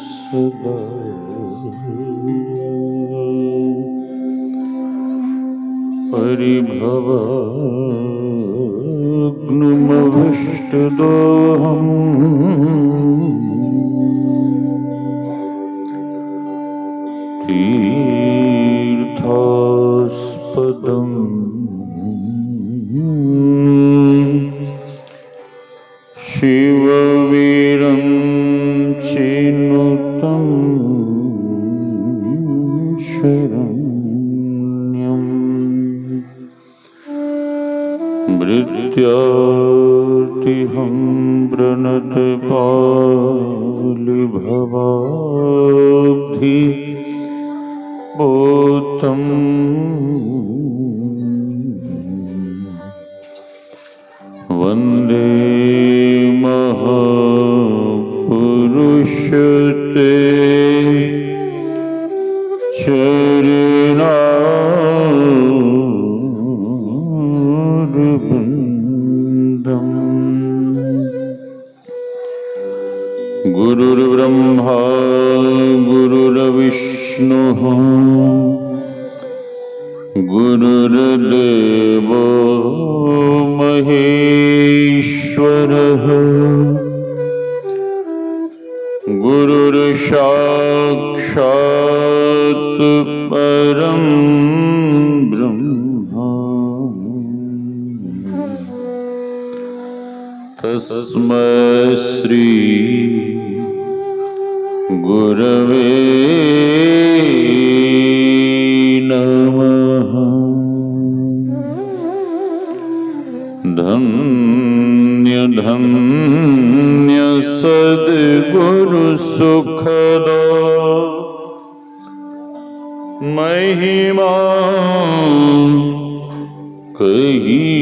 सदा परिभवाग्नुमविष्टदोहम् तीर्थास्पदम् शिवविरञ्चिनुतं शरण्यं मृत्यार्तिहं प्रणतपालिभवाब्धि बोधम् वन्दे महापुरुषते चरणारविन्दम्। गुरुर्ब्रह्मा गुरुर्विष्णुः गुरुर्देवो महेश्वरः गुरुर्साक्षात् परं ब्रह्म तस्मै श्री गुरवे नमः। धन्य धन्य सद्गुरु सुखदा महिमा कहीं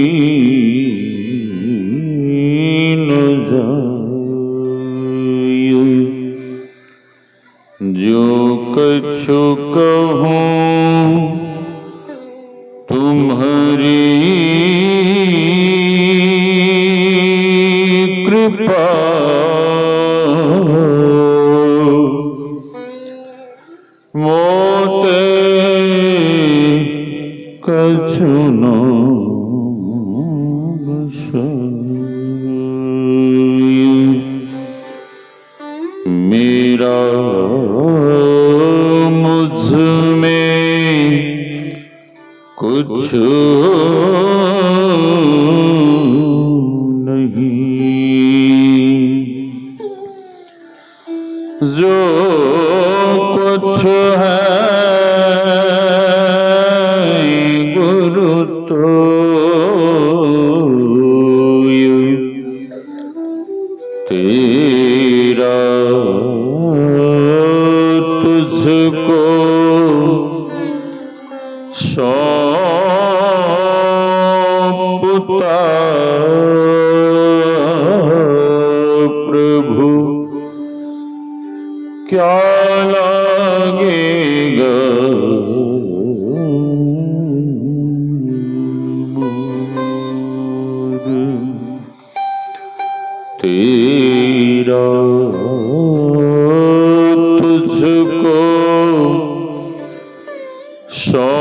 न जाए। जो कछु कहूँ तुम्हारी कृपा मोते कछु न बसाए। मेरा मुझ में कुछ नहीं, जो कुछ है गुरु तो तेरा, तुझको सौंपता प्रभु क्या लगेगा तेरा, तुझको सौंपता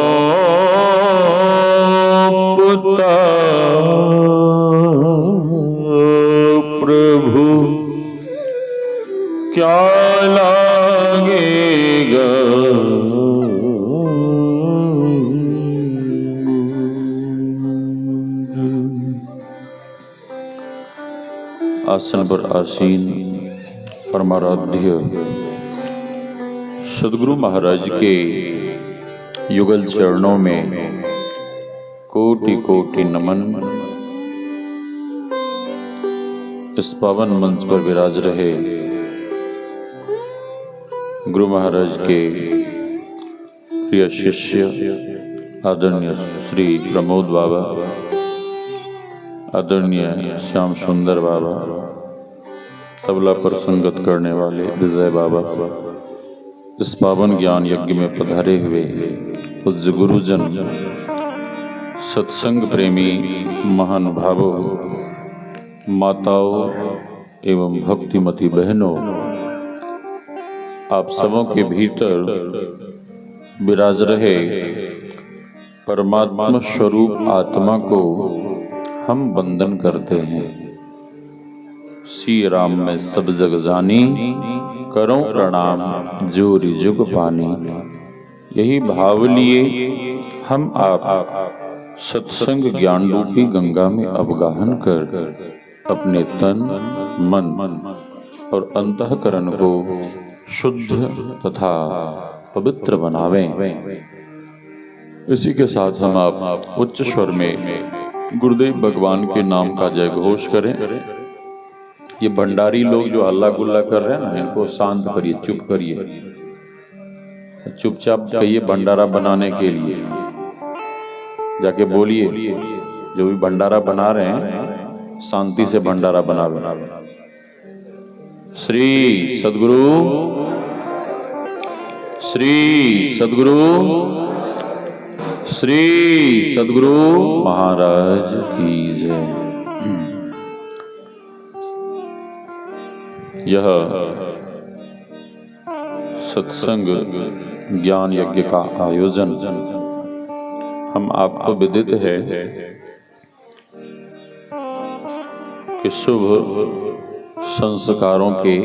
प्रभु क्या लगेगा। आसन पर आसीन परमाराध्य सद्गुरु महाराज के युगल चरणों में कोटि कोटि नमन। इस पावन मंच पर विराज रहे गुरु महाराज के प्रिय शिष्य आदरणीय श्री प्रमोद बाबा, आदरणीय श्याम सुंदर बाबा, तबला पर संगत करने वाले विजय बाबा, इस पावन ज्ञान यज्ञ में पधारे हुए पूज्य गुरुजन, सत्संग प्रेमी महानुभावों, माताओं, एवं भक्तिमती बहनों, आप सबों के भीतर विराज रहे परमात्मा स्वरूप आत्मा को हम वंदन करते हैं। श्री राम में सब जग जानी, करो प्रणाम जोरी जुग पानी। यही भाव लिए हम आप सत्संग ज्ञान रूपी गंगा में अवगाहन कर अपने तन मन और अंतःकरण को शुद्ध तथा पवित्र बनावें। इसी के साथ हम आप उच्च स्वर में गुरुदेव भगवान के नाम का जय घोष करें। ये भंडारी लोग जो हल्ला गुल्ला कर रहे हैं ना, इनको शांत करिए, चुप करिए। चुपचाप कहिए भंडारा बनाने के लिए जाके बोलिए, जो भी भंडारा बना रहे हैं शांति से भंडारा बनावे। श्री सद्गुरु, श्री सद्गुरु, श्री सद्गुरु महाराज की जय। यह सत्संग ज्ञान यज्ञ का आयोजन हम आपको विदित है कि शुभ संस्कारों के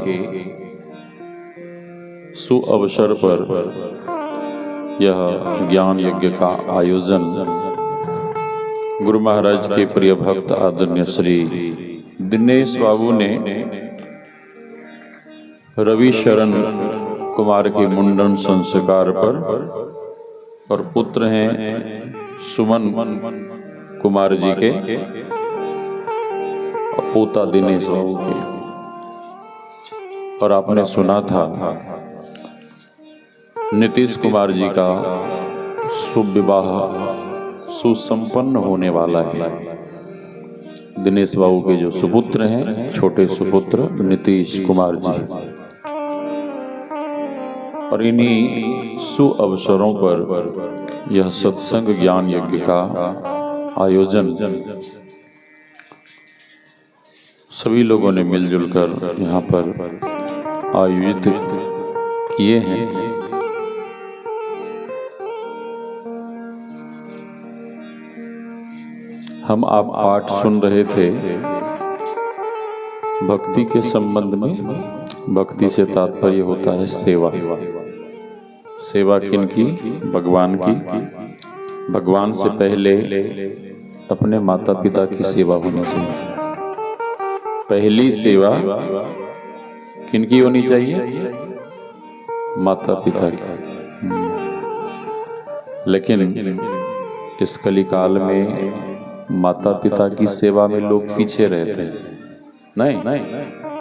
सु अवसर पर यह ज्ञान यज्ञ का आयोजन गुरु महाराज के प्रिय भक्त आदरणीय श्री दिनेश बाबू ने रवि शरण कुमार के मुंडन संस्कार पर, और पुत्र हैं सुमन कुमार जी के और पोता दिनेश बाबू के। और आपने सुना था नीतीश कुमार जी का शुभ विवाह सुसंपन्न होने वाला है। दिनेश बाबू के जो सुपुत्र हैं, छोटे सुपुत्र नीतीश कुमार जी, और इन्हीं सु अवसरों पर यह सत्संग ज्ञान यज्ञ का आयोजन सभी लोगों ने मिलजुल कर यहाँ पर आयोजित किए हैं। हम आप पाठ सुन रहे थे भक्ति के संबंध में। भक्ति से तात्पर्य होता है सेवा। सेवा किनकी? भगवान की। भगवान से पहले अपने माता पिता की सेवा होनी चाहिए। पहली सेवा किनकी होनी चाहिए? माता पिता की। लेकिन इस कलिकाल में माता पिता की सेवा में लोग पीछे रहते हैं। नहीं,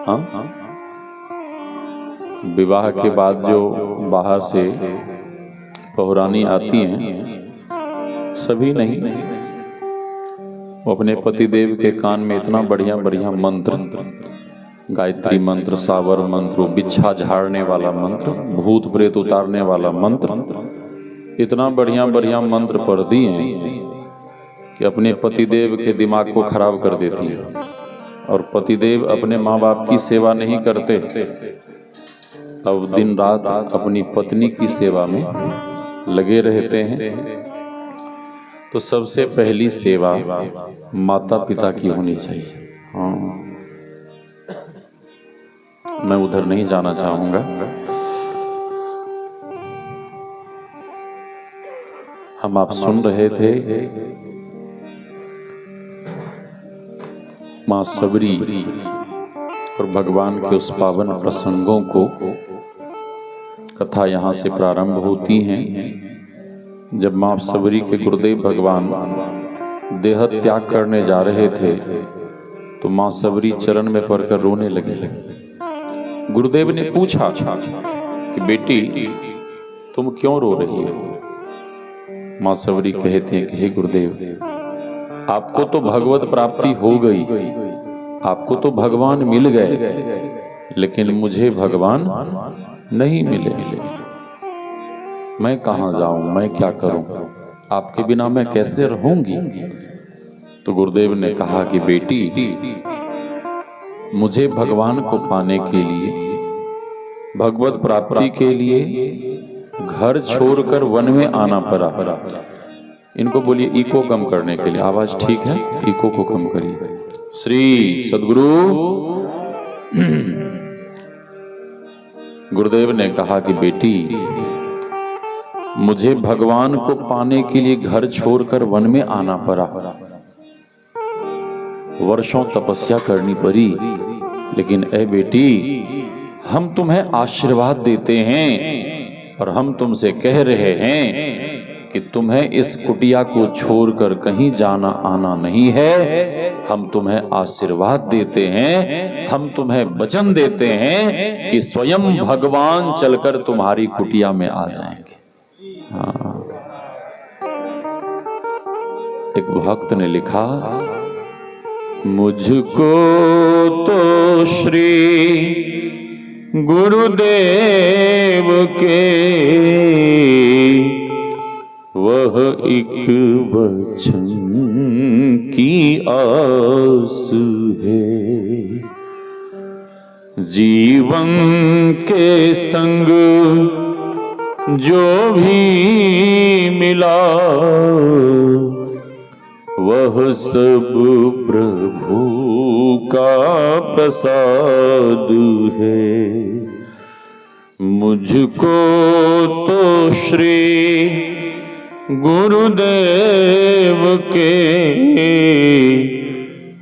हाँ, विवाह के बाद जो बाहर से पहुरानी आती हैं, सभी नहीं, वो अपने पतिदेव के कान में इतना बढ़िया बढ़िया मंत्र, गायत्री मंत्र, सावर मंत्र, बिच्छा झाड़ने वाला मंत्र, भूत प्रेत उतारने वाला मंत्र, इतना बढ़िया बढ़िया मंत्र पढ़ दिए हैं कि अपने पतिदेव के दिमाग को खराब कर देती है। और पतिदेव अपने माँ बाप की सेवा नहीं करते, अब दिन रात अपनी पत्नी की सेवा में लगे रहते हैं। तो सबसे पहली सेवा माता पिता की होनी चाहिए। हाँ, मैं उधर नहीं जाना चाहूंगा। हम आप सुन रहे थे मां सबरी और भगवान के उस पावन प्रसंगों को। कथा यहाँ से प्रारंभ होती हैं जब मां सबरी के गुरुदेव भगवान देह त्याग करने जा रहे थे, तो मां सबरी चरण में पड़कर रोने लगी। गुरुदेव ने पूछा कि बेटी तुम क्यों रो रही हो? मां सबरी कहती हैं कि हे गुरुदेव, आपको तो भगवत प्राप्ति हो गई, आपको तो भगवान मिल गए, लेकिन मुझे भगवान नहीं मिले। मैं कहाँ जाऊं, मैं क्या करूं, आपके बिना मैं कैसे रहूंगी? तो गुरुदेव ने कहा कि बेटी मुझे भगवान को पाने के लिए, भगवत प्राप्ति के लिए घर छोड़कर वन में आना पड़ा। इनको बोलिए इको कम करने के लिए, आवाज ठीक है, इको को कम करिए। श्री सद्गुरु गुरुदेव ने कहा कि बेटी, मुझे भगवान को पाने के लिए घर छोड़कर वन में आना पड़ा, वर्षों तपस्या करनी पड़ी, लेकिन ए बेटी, हम तुम्हें आशीर्वाद देते हैं और हम तुमसे कह रहे हैं कि तुम्हें इस कुटिया को छोड़कर कहीं जाना आना नहीं है। हम तुम्हें आशीर्वाद देते हैं, हम तुम्हें वचन देते हैं कि स्वयं भगवान चलकर तुम्हारी कुटिया में आ जाएंगे। हाँ। एक भक्त ने लिखा, मुझको तो श्री गुरुदेव के वह एक वचन की आस है, जीवन के संग जो भी मिला वह सब प्रभु का प्रसाद है। मुझको तो श्री गुरुदेव के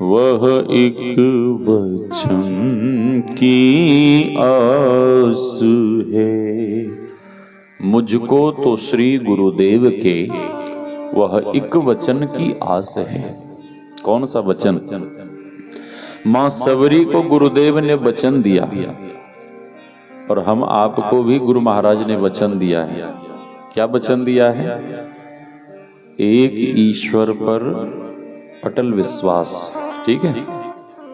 वह एक वचन की आस है। मुझको तो श्री गुरुदेव के वह एक वचन की आस है। कौन सा वचन? मां सबरी को गुरुदेव ने वचन दिया और हम आपको भी गुरु महाराज ने वचन दिया है। क्या वचन दिया है? एक ईश्वर पर अटल विश्वास, ठीक है,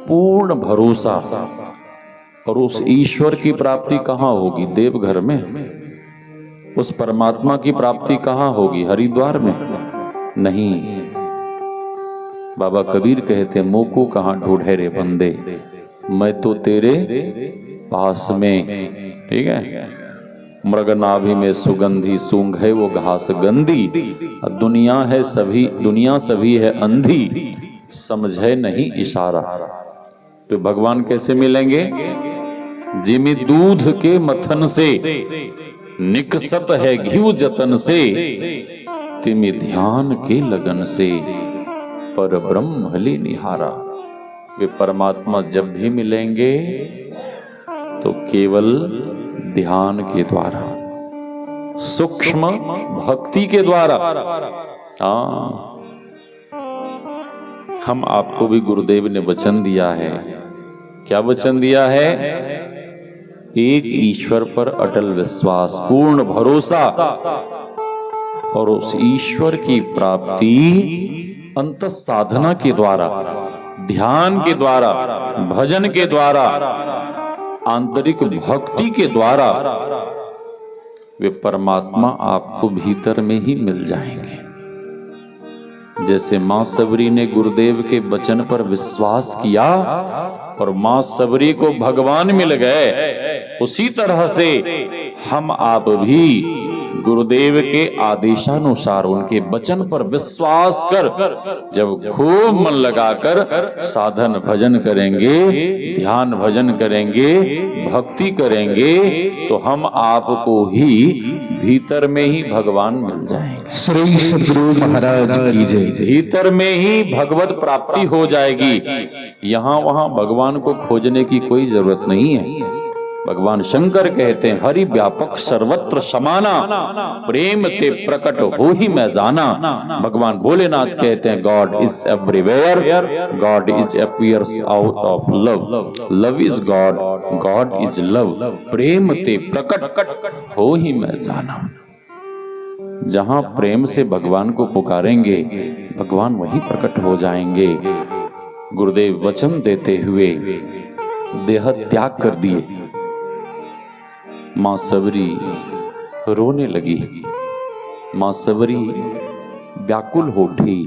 पूर्ण भरोसा। और उस ईश्वर की प्राप्ति कहाँ होगी? देवघर में। उस परमात्मा की प्राप्ति कहाँ होगी? हरिद्वार में नहीं। बाबा कबीर कहते, मोको कहाँ ढूंढे रे बंदे, मैं तो तेरे पास में। ठीक है। मृगनाभि में सुगंधी, सूंघ है वो घास गंदी, दुनिया है सभी, दुनिया सभी है अंधी, समझे नहीं इशारा। तो भगवान कैसे मिलेंगे? जिमि दूध के मथन से निकसत है घिउ जतन से, तिमि ध्यान के लगन से पर ब्रह्म हली निहारा। वे परमात्मा जब भी मिलेंगे तो केवल ध्यान के द्वारा, सूक्ष्म भक्ति के द्वारा। हम आपको भी गुरुदेव ने वचन दिया है। क्या वचन दिया है? एक ईश्वर पर अटल विश्वास, पूर्ण भरोसा, और उस ईश्वर की प्राप्ति अंत साधना के द्वारा, ध्यान के द्वारा, भजन के द्वारा, आंतरिक भक्ति के द्वारा वे परमात्मा आपको भीतर में ही मिल जाएंगे। जैसे मां सबरी ने गुरुदेव के वचन पर विश्वास किया और मां सबरी को भगवान मिल गए, उसी तरह से हम आप भी गुरुदेव के आदेशानुसार उनके वचन पर विश्वास कर जब खूब मन लगाकर साधन भजन करेंगे, ध्यान भजन करेंगे, भक्ति करेंगे, तो हम आपको ही भीतर में ही भगवान मिल जाएंगे। श्री सद्गुरु महाराज की जय। भीतर में ही भगवत प्राप्ति हो जाएगी। यहाँ वहां भगवान को खोजने की कोई जरूरत नहीं है। भगवान शंकर कहते हैं, हरि व्यापक सर्वत्र समाना, प्रेम ते प्रकट हो ही मैं जाना। भगवान भोलेनाथ कहते हैं, God is everywhere, God is appears out of love, love is God, God is love, प्रेम ते प्रकट हो ही मैं जाना। जहां प्रेम से भगवान को पुकारेंगे, भगवान वहीं प्रकट हो जाएंगे। गुरुदेव वचन देते हुए देह त्याग कर दिए। मां सबरी रोने लगी। मां सबरी व्याकुल हो उठी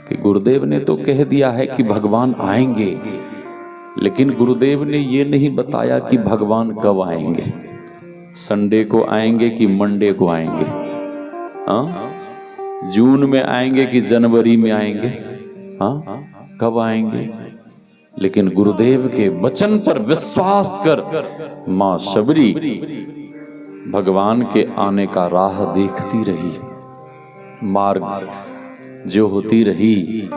कि गुरुदेव ने तो कह दिया है कि भगवान आएंगे, लेकिन गुरुदेव ने ये नहीं बताया कि भगवान कब आएंगे, संडे को आएंगे कि मंडे को आएंगे, हाँ, जून में आएंगे कि जनवरी में आएंगे, हाँ, कब आएंगे। लेकिन गुरुदेव के वचन पर विश्वास कर मां शबरी भगवान के आने का राह देखती रही, मार्ग जो होती रही,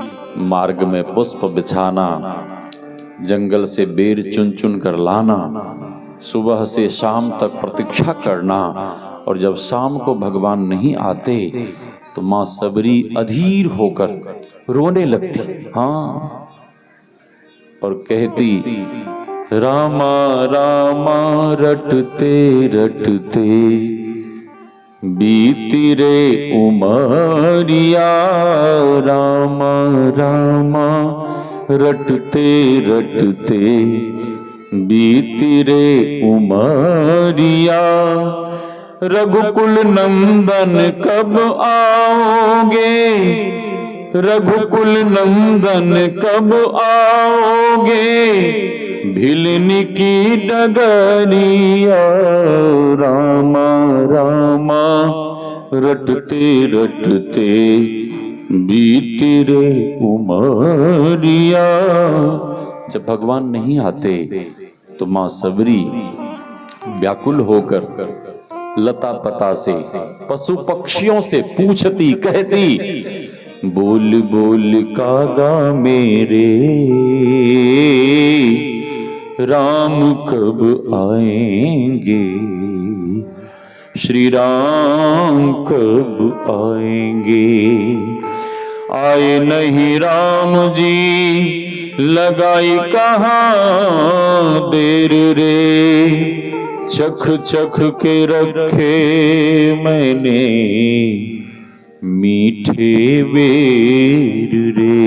मार्ग में पुष्प बिछाना, जंगल से बेर चुन चुन कर लाना, सुबह से शाम तक प्रतीक्षा करना, और जब शाम को भगवान नहीं आते तो मां सबरी अधीर होकर रोने लगती, हाँ, और कहती, रामा रामा रटते रटते बीती रे उमरिया, रामा रामा रटते रटते बीती रे उमरिया, रघुकुल नंदन कब आओगे, रघुकुल नंदन कब आओगे, भिलनी की डगरिया, रामा रामा रटते रटते बीती रे उमरिया। जब भगवान नहीं आते तो मां सबरी व्याकुल होकर लता पता से, पशु पक्षियों से पूछती, कहती, बोल बोल कागा मेरे, राम कब आएंगे, श्री राम कब आएंगे। आए नहीं राम जी लगाई कहाँ देर रे, चख चख के रखे मैंने मीठे बेर रे,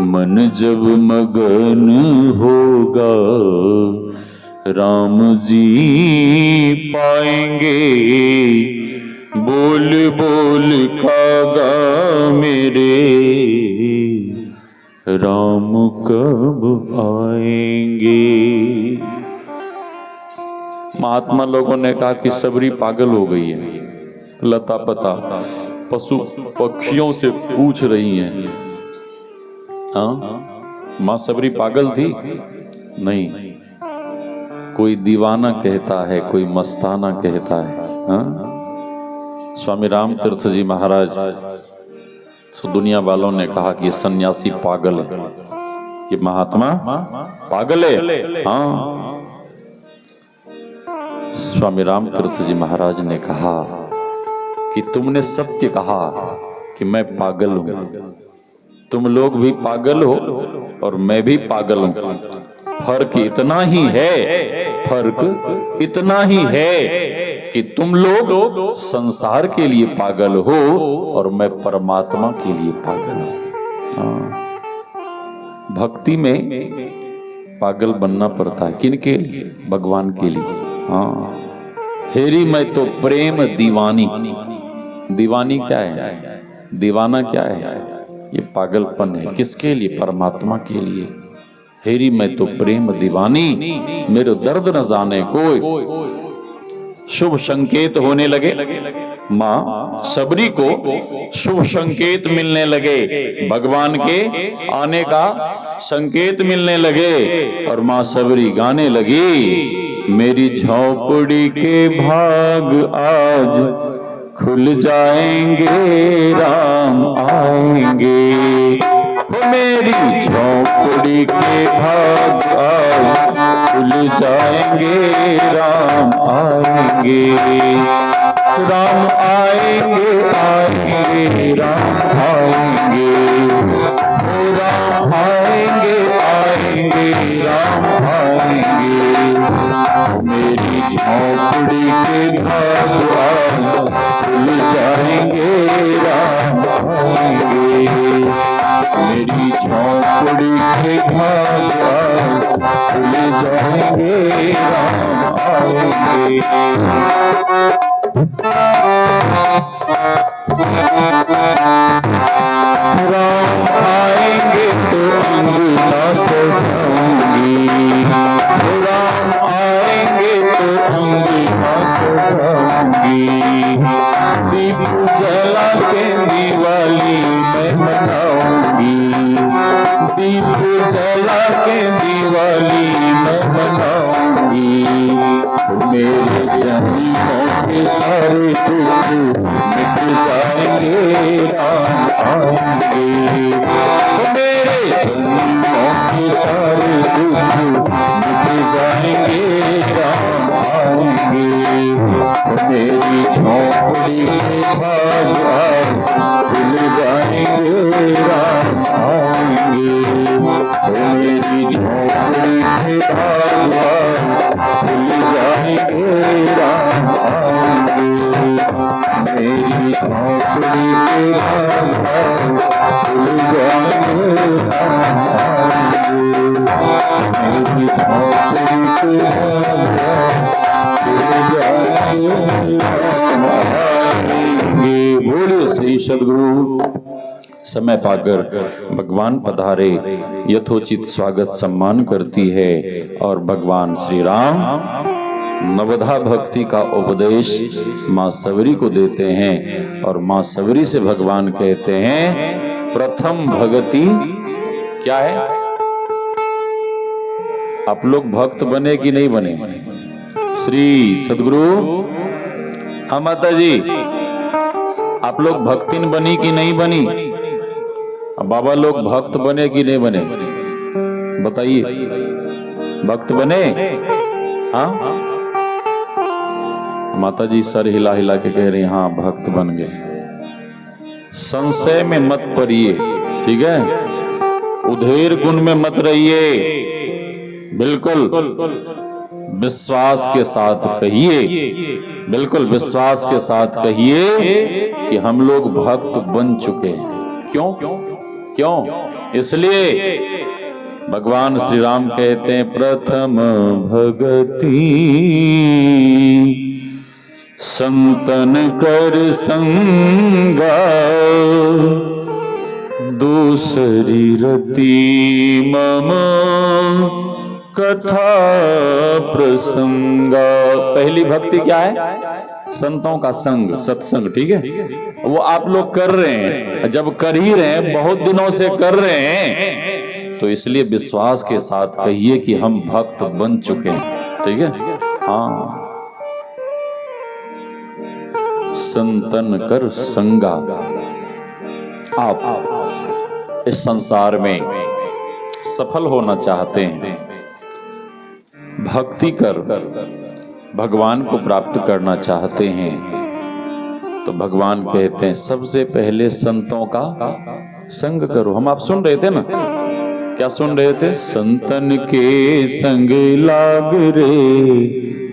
मन जब मगन होगा राम जी पाएंगे, बोल बोल कागा मेरे, राम कब आएंगे। महात्मा लोगों ने कहा कि सबरी पागल हो गई है, लता पता पशु पक्षियों से पूछ रही हैं। हाँ, मां सबरी पागल थी? नहीं, कोई दीवाना कहता है, कोई मस्ताना कहता है। हाँ, स्वामी राम तीर्थ जी महाराज, सो दुनिया वालों ने कहा कि सन्यासी पागल है, ये महात्मा पागल है। हाँ, स्वामी राम तीर्थ जी महाराज ने कहा कि तुमने सत्य कहा कि मैं पागल हूं, तुम लोग भी पागल हो और मैं भी पागल हूं, फर्क इतना ही है, फर्क इतना ही है कि तुम लोग संसार के लिए पागल हो और मैं परमात्मा के लिए पागल हूं। भक्ति में पागल बनना पड़ता है, किनके लिए? भगवान के लिए। हाँ, हेरी मैं तो प्रेम दीवानी। दीवानी क्या है? दीवाना क्या है? ये पागलपन है। किसके लिए? परमात्मा के लिए। हेरी मैं तो प्रेम दीवानी, मेरे दर्द न जाने कोई। शुभ संकेत होने लगे, मां सबरी को शुभ संकेत मिलने लगे, भगवान के आने का संकेत मिलने लगे, और मां सबरी गाने लगी, मेरी झोपड़ी के भाग आज खुल जाएंगे, राम आएंगे। मेरी झोपड़ी के भाग आज खुल जाएंगे, राम आएंगे। राम आएंगे, आएंगे, राम आएंगे, राम आएंगे, आएंगे, राम आएंगे। मेरी झोपड़ी के भाग आज खुल जाएंगे, राम आएंगे। मेरी झोपड़ी के भाग खुल जाएंगे, राम आएंगे। राम आएंगे तो अंगना सजाऊंगा, सारे दुख मिट जाएंगे, राम आएंगे। मेरे जन्मों के सारे दुख मिट जाएंगे, राम आएंगे। मेरी झोंपड़ी के भाग खुल जाएंगे, राम आएंगे। मेरी झोंपड़ी के भाग खुल जाएंगे, राम आएंगे। मेरी झोंपड़ी के भाग खुल जाएंगे, राम आएंगे। मेरी झोंपड़ी के भाग बोले श्री सद्गुरु। समय पाकर भगवान पधारे, यथोचित स्वागत सम्मान करती है और भगवान श्री राम नवधा भक्ति का उपदेश मां सबरी को देते हैं और मां सबरी से भगवान कहते हैं प्रथम भगति क्या है। आप लोग भक्त बने कि नहीं बने? श्री सद्गुरु। हाँ माता जी, आप लोग भक्तिन बनी कि नहीं बनी? बाबा लोग भक्त बने कि नहीं बने? बताइए, भक्त बने? हाँ माता जी सर हिला हिला के कह रही हाँ भक्त बन गए। संशय में मत पड़िए, ठीक है? उधेर गुण में मत रहिए, बिल्कुल विश्वास के साथ कहिए, बिल्कुल विश्वास के साथ कहिए कि हम लोग भक्त बन चुके हैं। क्यों? क्यों? इसलिए भगवान श्री राम कहते हैं प्रथम भगति संतन कर संगा, दूसरी रति मम कथा प्रसंगा। पहली भक्ति क्या है? संतों का संग, सत्संग, ठीक है? वो आप लोग कर रहे हैं, जब कर ही रहे हैं, बहुत दिनों से कर रहे हैं, तो इसलिए विश्वास के साथ कहिए कि हम भक्त बन चुके हैं, ठीक है? हाँ, संतन कर संगा। आप इस संसार में सफल होना चाहते हैं, भक्ति कर भगवान को प्राप्त करना चाहते हैं, तो भगवान कहते हैं सबसे पहले संतों का संग करो। हम आप सुन रहे थे ना, क्या सुन रहे थे? संतन के संग लाग रे,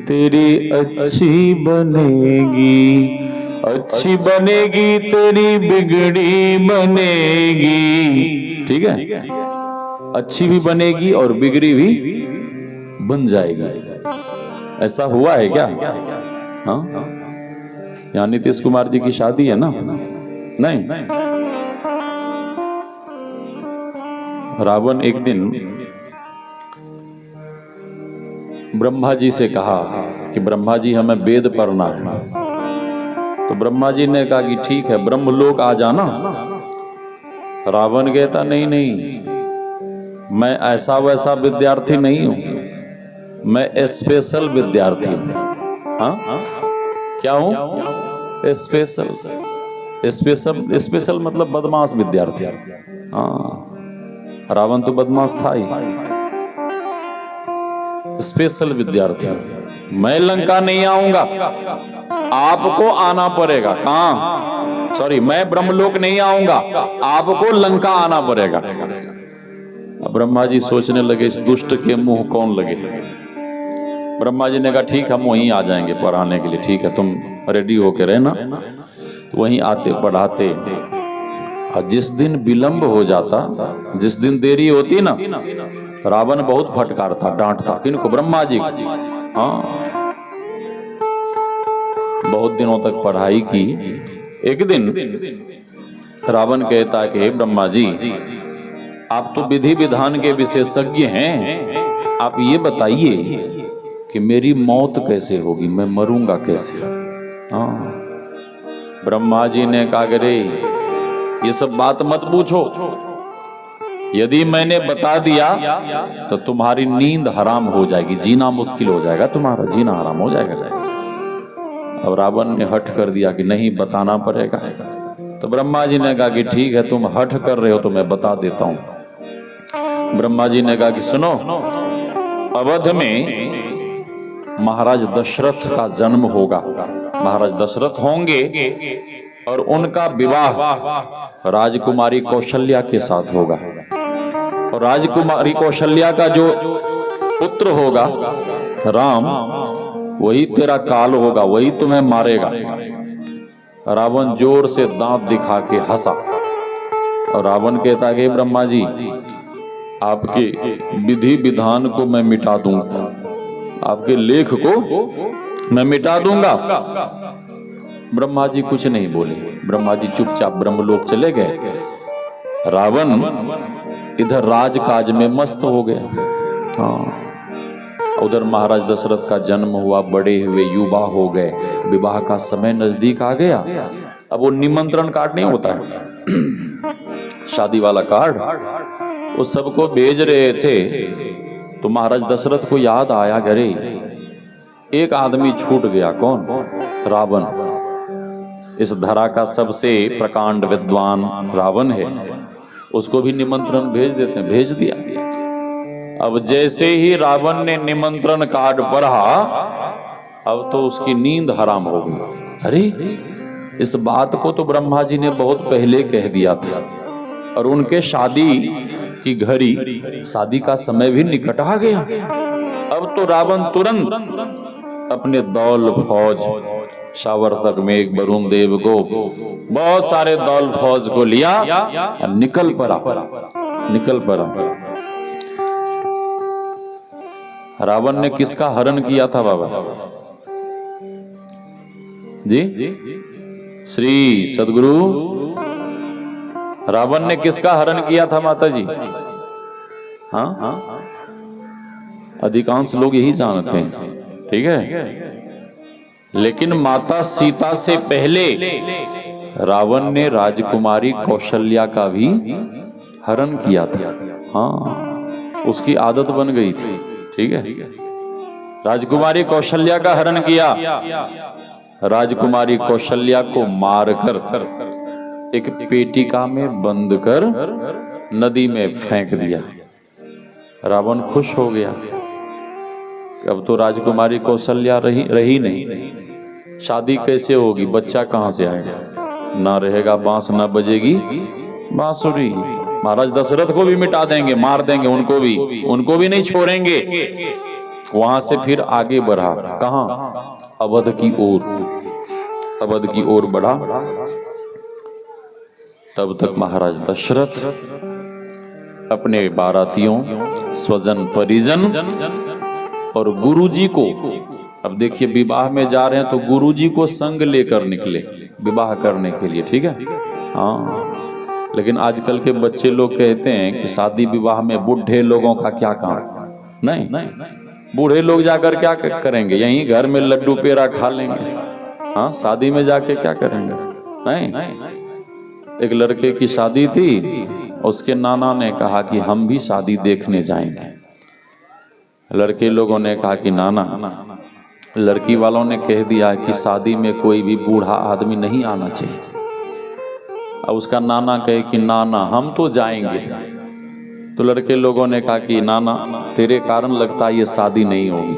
तेरी अच्छी बनेगी, अच्छी बनेगी तेरी बिगड़ी बनेगी, ठीक है? अच्छी भी बनेगी और बिगड़ी भी बन जाएगी। ऐसा हुआ है क्या? हाँ, यहाँ नीतीश कुमार जी की शादी है ना? नहीं, रावण एक दिन ब्रह्मा जी से कहा कि ब्रह्मा जी हमें वेद पढ़ना है, तो ब्रह्मा जी ने कहा कि ठीक है ब्रह्मलोक आ जाना। रावण कहता नहीं नहीं, मैं ऐसा वैसा विद्यार्थी नहीं हूं, मैं स्पेशल विद्यार्थी हूं। हाँ, क्या हूं? स्पेशल। स्पेशल स्पेशल मतलब बदमाश विद्यार्थी। हाँ, रावण तो बदमाश था ही। स्पेशल विद्यार्थी, मैं लंका नहीं आऊंगा, आपको आना पड़ेगा। कहां? सॉरी, मैं ब्रह्मलोक नहीं आऊंगा, आपको लंका आना पड़ेगा। ब्रह्मा जी सोचने लगे इस दुष्ट के मुंह कौन लगे। ब्रह्मा जी ने कहा ठीक हम वहीं आ जाएंगे पढ़ाने के लिए, ठीक है तुम रेडी होके रहना। तो वहीं आते पढ़ाते, और जिस दिन विलंब हो जाता, जिस दिन देरी होती ना, रावण बहुत फटकारता, डांटता। किनको? ब्रह्मा जी। हाँ, बहुत दिनों तक पढ़ाई की। एक दिन रावण कहता कि हे ब्रह्मा जी, आप तो विधि विधान के विशेषज्ञ हैं, आप ये बताइए कि मेरी मौत कैसे होगी, मैं मरूंगा कैसे? हाँ, ब्रह्मा जी ने कहा अरे ये सब बात मत पूछो, यदि मैंने बता दिया तो तुम्हारी नींद हराम हो जाएगी, जीना मुश्किल हो जाएगा, तुम्हारा जीना हराम हो जाएगा। अब रावण ने हठ कर दिया कि नहीं, बताना पड़ेगा। तो ब्रह्मा जी ने कहा कि ठीक है, तुम हठ कर रहे हो तो मैं बता देता हूं। ब्रह्मा जी ने कहा कि सुनो, अवध में महाराज दशरथ का जन्म होगा, महाराज दशरथ होंगे और उनका विवाह राजकुमारी कौशल्या के साथ होगा, और राजकुमारी कौशल्या का जो पुत्र होगा राम, वही तेरा काल होगा, वही तुम्हें मारेगा। रावण जोर से दांत दिखा के हंसा और रावण कहता कि ब्रह्मा जी, आपके विधि विधान को मैं मिटा दूंगा, आपके लेख को मैं मिटा दूंगा। ब्रह्मा जी कुछ नहीं बोले, ब्रह्मा जी चुपचाप ब्रह्मलोक चले गए। रावण इधर राजकाज में मस्त हो गया। हाँ, उधर महाराज दशरथ का जन्म हुआ, बड़े हुए, युवा हो गए, विवाह का समय नजदीक आ गया। अब वो निमंत्रण कार्ड नहीं होता है, शादी वाला कार्ड, वो सबको भेज रहे थे। तो महाराज दशरथ को याद आया, अरे एक आदमी छूट गया। कौन? रावण। इस धरा का सबसे प्रकांड विद्वान रावण है, उसको भी निमंत्रण भेज देते हैं। भेज दिया। अब जैसे ही रावण ने निमंत्रण कार्ड पढ़ा, अब तो उसकी नींद हराम हो गई। अरे इस बात को तो ब्रह्मा जी ने बहुत पहले कह दिया था, और उनके शादी की घड़ी, शादी का समय भी निकट आ गया। अब तो रावण तुरंत अपने दौल फौज, शावर्तक मेघ वरुण देव को, बहुत सारे दौल फौज को लिया और निकल पड़ा। रावण ने किसका हरण किया था बाबा जी? श्री सदगुरु, रावण ने किसका हरण किया था माता जी? हाँ, अधिकांश लोग यही जानते हैं, ठीक है। लेकिन माता सीता से पहले रावण ने राजकुमारी कौशल्या का भी हरण किया था। हाँ, उसकी आदत बन गई थी, ठीक है। राजकुमारी कौशल्या का हरण किया, राजकुमारी कौशल्या को मारकर एक पेटिका में बंद कर नदी में फेंक दिया। रावण खुश हो गया, अब तो राजकुमारी कौशल्या रही नहीं, शादी कैसे होगी, बच्चा कहां से आएगा, ना रहेगा बांस, ना बजेगी बांसुरी। महाराज दशरथ को भी मिटा देंगे, मार देंगे, उनको भी नहीं छोड़ेंगे। वहां से फिर आगे बढ़ा, कहां? अवध की ओर बढ़ा। तब तक महाराज दशरथ अपने बारातियों, स्वजन परिजन और गुरुजी को, अब देखिए विवाह में जा रहे हैं तो गुरुजी को संग लेकर निकले विवाह करने के लिए, ठीक है। हाँ, लेकिन आजकल के बच्चे लोग कहते हैं कि शादी विवाह में बूढ़े लोगों का क्या काम। नहीं, बूढ़े लोग जाकर क्या करेंगे, यहीं घर में लड्डू पेड़ा खा लेंगे। हाँ, शादी में जाके क्या करेंगे? नहीं। एक लड़के की शादी थी, उसके नाना ने कहा कि हम भी शादी देखने जाएंगे। लड़के लोगों ने कहा कि नाना, लड़की वालों ने कह दिया कि शादी में कोई भी बूढ़ा आदमी नहीं आना चाहिए। अब उसका नाना कहे कि नाना हम तो जाएंगे। तो लड़के लोगों ने कहा कि नाना तेरे कारण लगता है ये शादी नहीं होगी।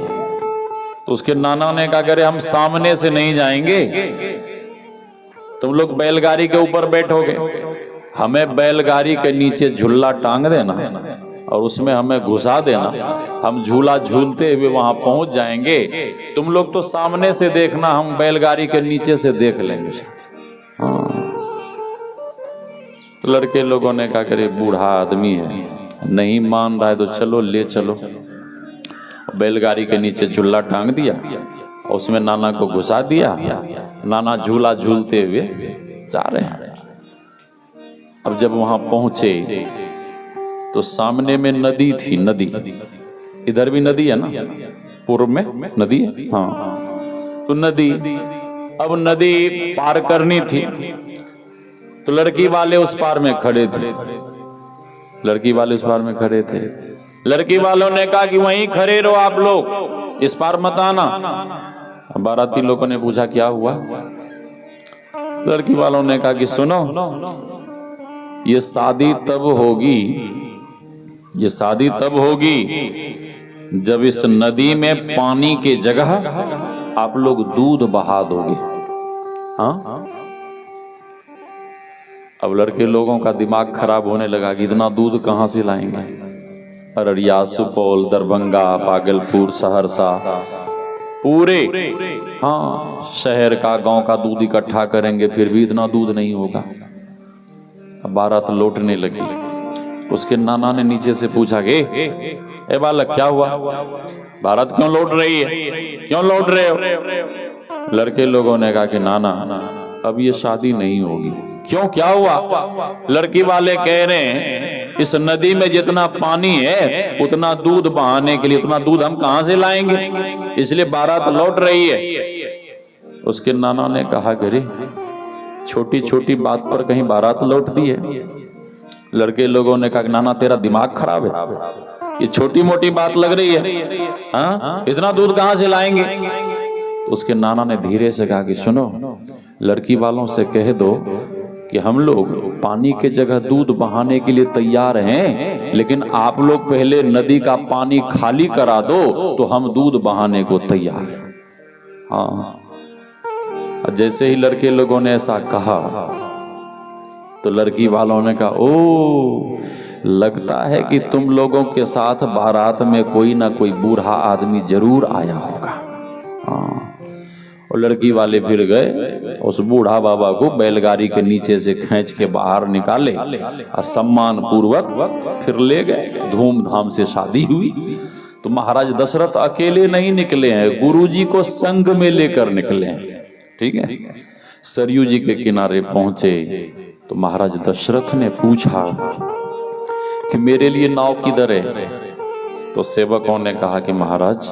तो उसके नाना ने कहा अरे हम सामने से नहीं जाएंगे, तुम लोग बैलगाड़ी के ऊपर बैठोगे, हमें बैलगाड़ी के नीचे झूला टांग देना और उसमें हमें घुसा देना, हम झूला झूलते हुए वहां पहुंच जाएंगे, तुम लोग तो सामने से देखना, हम बैलगाड़ी के नीचे से देख लेंगे। हाँ, तो लड़के लोगों ने कहा करे बूढ़ा आदमी है, नहीं मान रहा है तो चलो ले चलो। बैलगाड़ी के नीचे झूला टांग दिया और उसमें नाना को घुसा दिया। नाना झूला झूलते हुए जा रहे हैं। अब जब वहां पहुंचे तो सामने में नदी थी, नदी, इधर भी नदी है ना, पूर्व में नदी है। हाँ, तो नदी, अब नदी पार करनी थी तो लड़की वाले उस पार में खड़े थे, लड़की वाले उस पार में खड़े थे। लड़की वालों ने कहा कि वहीं खड़े रहो आप लोग, इस पार मत आना। बाराती लोगों ने पूछा क्या हुआ? लड़की वालों ने कहा कि सुनो, ये शादी तब होगी, ये शादी तब होगी जब इस नदी में पानी के जगह आप लोग दूध बहा दोगे। हाँ, अब लड़के लोगों का दिमाग खराब होने लगा कि इतना दूध कहां से लाएंगे? अररिया, सुपौल, दरभंगा, भागलपुर, सहरसा, पूरे हाँ शहर का गांव का दूध इकट्ठा करेंगे फिर भी इतना दूध नहीं होगा। अब बारात लौटने लगी। उसके नाना ने नीचे से पूछा कि ए बालक क्या हुआ, बारात क्यों लौट रही है, क्यों लौट रहे हो? लड़के लोगों ने कहा कि नाना अब ये शादी नहीं होगी। क्यों, क्या हुआ? लड़की वाले कह रहे हैं इस नदी में जितना पानी है उतना दूध बहाने के लिए उतना दूध हम कहां से लाएंगे, इसलिए बारात लौट रही है। उसके नाना ने कहा अरे छोटी छोटी बात पर कहीं बारात लौटती है? लड़के लोगों ने कहा नाना तेरा दिमाग खराब है, ये छोटी मोटी बात लग रही है, हाँ इतना दूध कहां से लाएंगे? उसके नाना ने धीरे से कहा कि सुनो, लड़की वालों से कह दो कि हम लोग पानी के जगह दूध बहाने के लिए तैयार हैं, लेकिन आप लोग पहले नदी का पानी खाली करा दो तो हम दूध बहाने को तैयार हैं। हाँ, जैसे ही लड़के लोगों ने ऐसा कहा तो लड़की वालों ने कहा ओ लगता है कि तुम लोगों के साथ बारात में कोई ना कोई बूढ़ा आदमी जरूर आया होगा। हाँ, और लड़की वाले फिर गए, उस बूढ़ा बाबा को बैलगाड़ी के नीचे से खींच के बाहर निकाले और सम्मान पूर्वक फिर ले गए। धूमधाम से शादी हुई। तो महाराज दशरथ अकेले नहीं निकले हैं, गुरुजी को संग में लेकर निकले हैं। ठीक है, सरयू जी के किनारे पहुंचे तो महाराज दशरथ ने पूछा कि मेरे लिए नाव किधर है? तो सेवकों ने कहा कि महाराज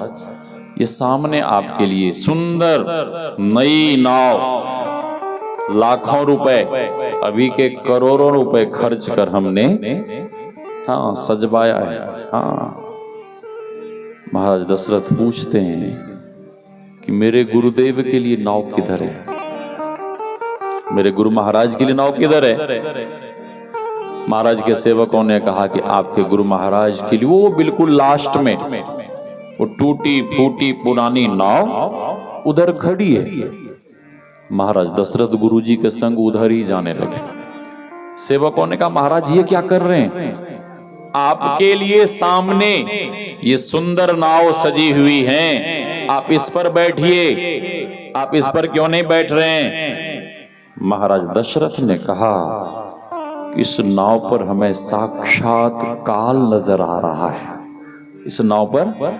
ये सामने आपके लिए सुंदर नई नाव, लाखों रुपए, अभी के करोड़ों रुपए खर्च कर हमने हाँ सजवाया है। हाँ, महाराज दशरथ पूछते हैं कि मेरे गुरुदेव के लिए नाव किधर है, मेरे गुरु महाराज के लिए नाव किधर है? महाराज के सेवकों ने कहा कि आपके गुरु महाराज के लिए वो बिल्कुल लास्ट में वो टूटी फूटी पुरानी नाव उधर खड़ी है। महाराज दशरथ गुरुजी के संग उधर ही जाने लगे। सेवकों ने कहा महाराज ये क्या कर रहे हैं? आपके लिए सामने ये सुंदर नाव सजी हुई है, आप इस पर बैठिए, आप इस पर क्यों नहीं बैठ रहे हैं? महाराज दशरथ ने कहा इस नाव पर हमें साक्षात काल नजर आ रहा है, इस नाव पर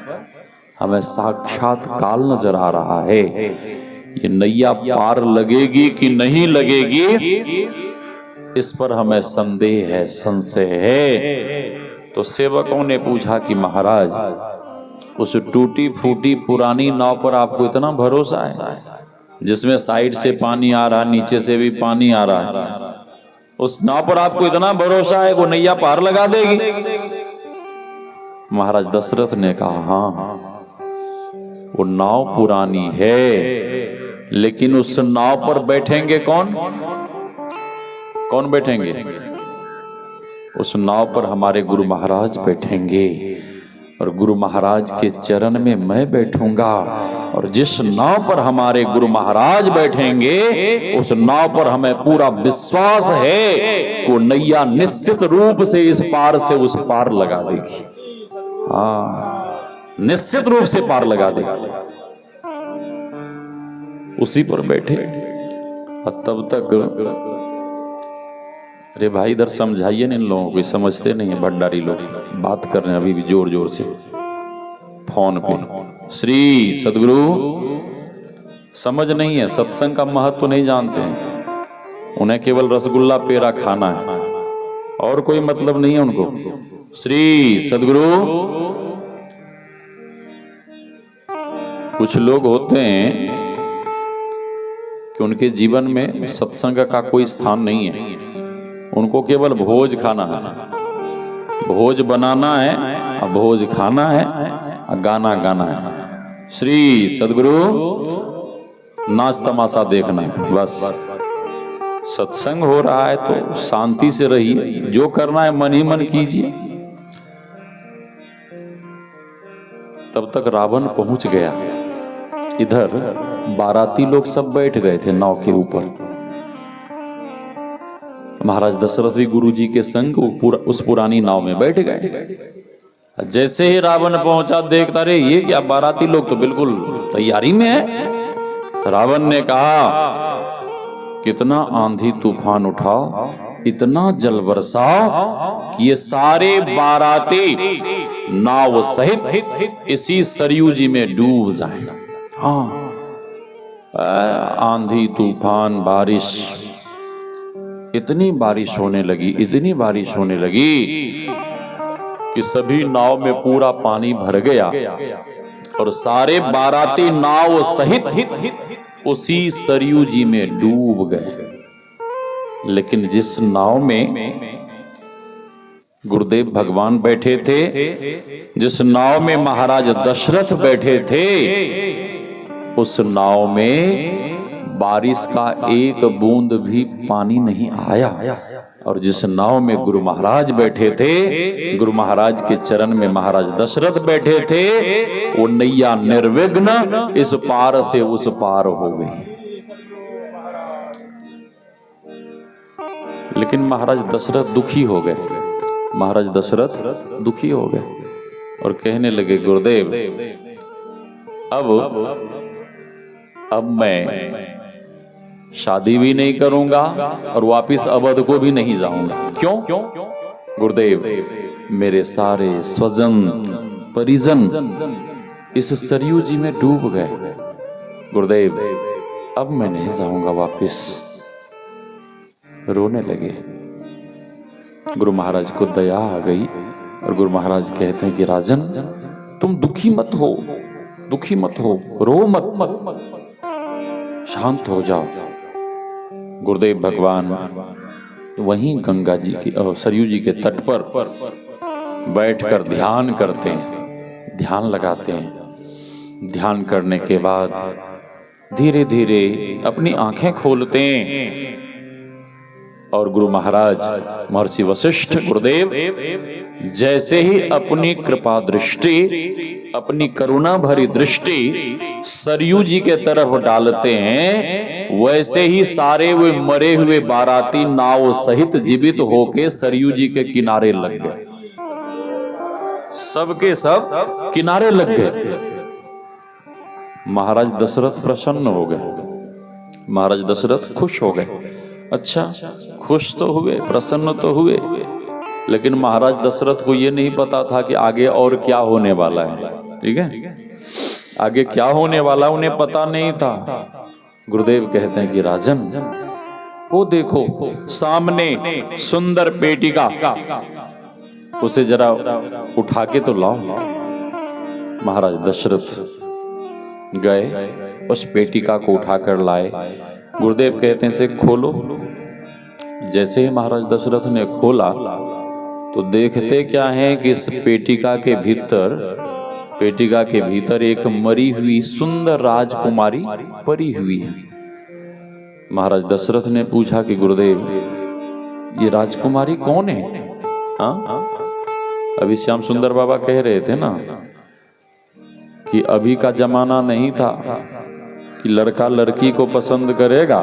हमें साक्षात काल नजर आ रहा है। ये नैया पार लगेगी कि नहीं लगेगी इस पर हमें संदेह है, संशय है। तो सेवकों ने पूछा कि महाराज उस टूटी फूटी पुरानी नाव पर आपको इतना भरोसा है, जिसमें साइड से पानी आ रहा, नीचे से भी पानी आ रहा है, उस नाव पर आपको इतना भरोसा है वो नैया पार लगा देगी? महाराज दशरथ ने कहा हाँ वो नाव पुरानी है, लेकिन उस नाव पर बैठेंगे कौन? कौन बैठेंगे? उस नाव पर हमारे गुरु महाराज बैठेंगे और गुरु महाराज के चरण में मैं बैठूंगा। और जिस नाव पर हमारे गुरु महाराज बैठेंगे उस नाव पर हमें पूरा विश्वास है वो नैया निश्चित रूप से इस पार से उस पार लगा देगी। हाँ, निश्चित रूप से पार लगा देगी। उसी पर बैठे और तब तक अरे भाई इधर समझाइए ना इन लोगों को, समझते नहीं है। भंडारी लोग बात कर रहे हैं अभी भी जोर जोर से फोन पे। श्री सदगुरु समझ नहीं है, सत्संग का महत्व तो नहीं जानते हैं। उन्हें केवल रसगुल्ला पेड़ा खाना है और कोई मतलब नहीं है उनको। श्री सदगुरु कुछ लोग होते हैं कि उनके जीवन में सत्संग का कोई स्थान नहीं है, उनको केवल भोज खाना है, भोज बनाना है और भोज खाना है और गाना गाना है। श्री सदगुरु नाच तमाशा देखना है बस। सत्संग हो रहा है तो शांति से रहिए, जो करना है मन ही मन कीजिए। तब तक रावण पहुंच गया। इधर बाराती लोग सब बैठ गए थे नाव के ऊपर। महाराज दशरथ जी गुरु जी के संग उस पुरानी नाव में बैठ गए। जैसे ही रावण पहुंचा, देखता रे ये क्या, बाराती लोग तो बिल्कुल तैयारी में है। रावण ने कहा, कितना आंधी तूफान उठा, इतना जल बरसाओ कि ये सारे बाराती नाव सहित इसी सरयू जी में डूब जाए। हाँ, आंधी तूफान बारिश, इतनी बारिश होने लगी, इतनी बारिश होने लगी कि सभी नाव में पूरा पानी भर गया और सारे बाराती नाव सहित उसी सरयू जी में डूब गए। लेकिन जिस नाव में गुरुदेव भगवान बैठे थे, जिस नाव में महाराज दशरथ बैठे थे, उस नाव में बारिश का एक बूंद भी पानी नहीं आया। और जिस नाव में गुरु महाराज बैठे थे, गुरु महाराज के चरण में महाराज दशरथ बैठे थे, वो नैया निर्विघ्न इस पार से उस पार हो गई। लेकिन महाराज दशरथ दुखी हो गए। महाराज दशरथ दुखी हो गए और कहने लगे, गुरुदेव अब मैं शादी भी नहीं करूंगा और वापिस अवध को भी नहीं जाऊंगा। क्यों? गुरुदेव, मेरे सारे स्वजन परिजन इस सरयू जी में डूब गए। गुरुदेव, अब मैं नहीं जाऊंगा वापिस। रोने लगे। गुरु महाराज को दया आ गई और गुरु महाराज कहते हैं कि राजन, तुम दुखी मत हो, दुखी मत हो, रो मत, शांत हो जाओ। गुरुदेव भगवान वहीं गंगा जी की सरयू जी के तट पर बैठकर ध्यान करते हैं, ध्यान लगाते हैं। ध्यान करने के बाद धीरे धीरे अपनी आंखें खोलते हैं और गुरु महाराज महर्षि वशिष्ठ गुरुदेव जैसे ही अपनी कृपा दृष्टि, अपनी करुणा भरी दृष्टि सरयू जी के तरफ डालते हैं, वैसे ही सारे वे मरे हुए बाराती नाव सहित जीवित होके सरयू जी के किनारे लग गए। सबके सब किनारे लग गए। महाराज दशरथ प्रसन्न हो गए। महाराज दशरथ खुश हो गए। अच्छा, खुश तो हुए, प्रसन्न तो हुए, लेकिन महाराज दशरथ को यह नहीं पता था कि आगे और क्या होने वाला है। ठीक है, आगे क्या होने वाला उन्हें पता नहीं था। गुरुदेव कहते हैं कि राजन, वो देखो सामने सुंदर पेटिका, उसे जरा उठा के तो लाओ। महाराज दशरथ गए, उस पेटिका को उठाकर लाए। गुरुदेव कहते हैं इसे खोलो। जैसे ही महाराज दशरथ ने खोला तो देखते क्या है कि इस पेटिका के भीतर एक मरी हुई सुंदर राजकुमारी परी हुई है। महाराज दशरथ ने पूछा कि गुरुदेव, ये राजकुमारी कौन है? हाँ, अभी श्याम सुंदर बाबा कह रहे थे ना कि अभी का जमाना नहीं था कि लड़का लड़की को पसंद करेगा,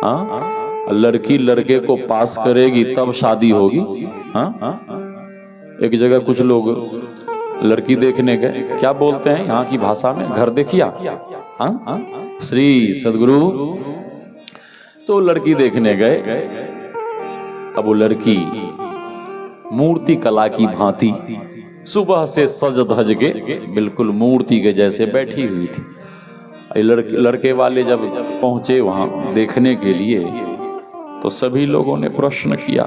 हाँ, लड़की लड़के को पास करेगी तब शादी होगी। हाँ, एक जगह कुछ लोग लड़की देखने गए, क्या बोलते हैं यहाँ की भाषा में, घर देखिया। हाँ, श्री सदगुरु। तो लड़की देखने गए। अब वो लड़की मूर्ति कला की भांति सुबह से सज धज के बिल्कुल मूर्ति के जैसे बैठी हुई थी। लड़के वाले जब पहुंचे वहां देखने के लिए तो सभी लोगों ने प्रश्न किया,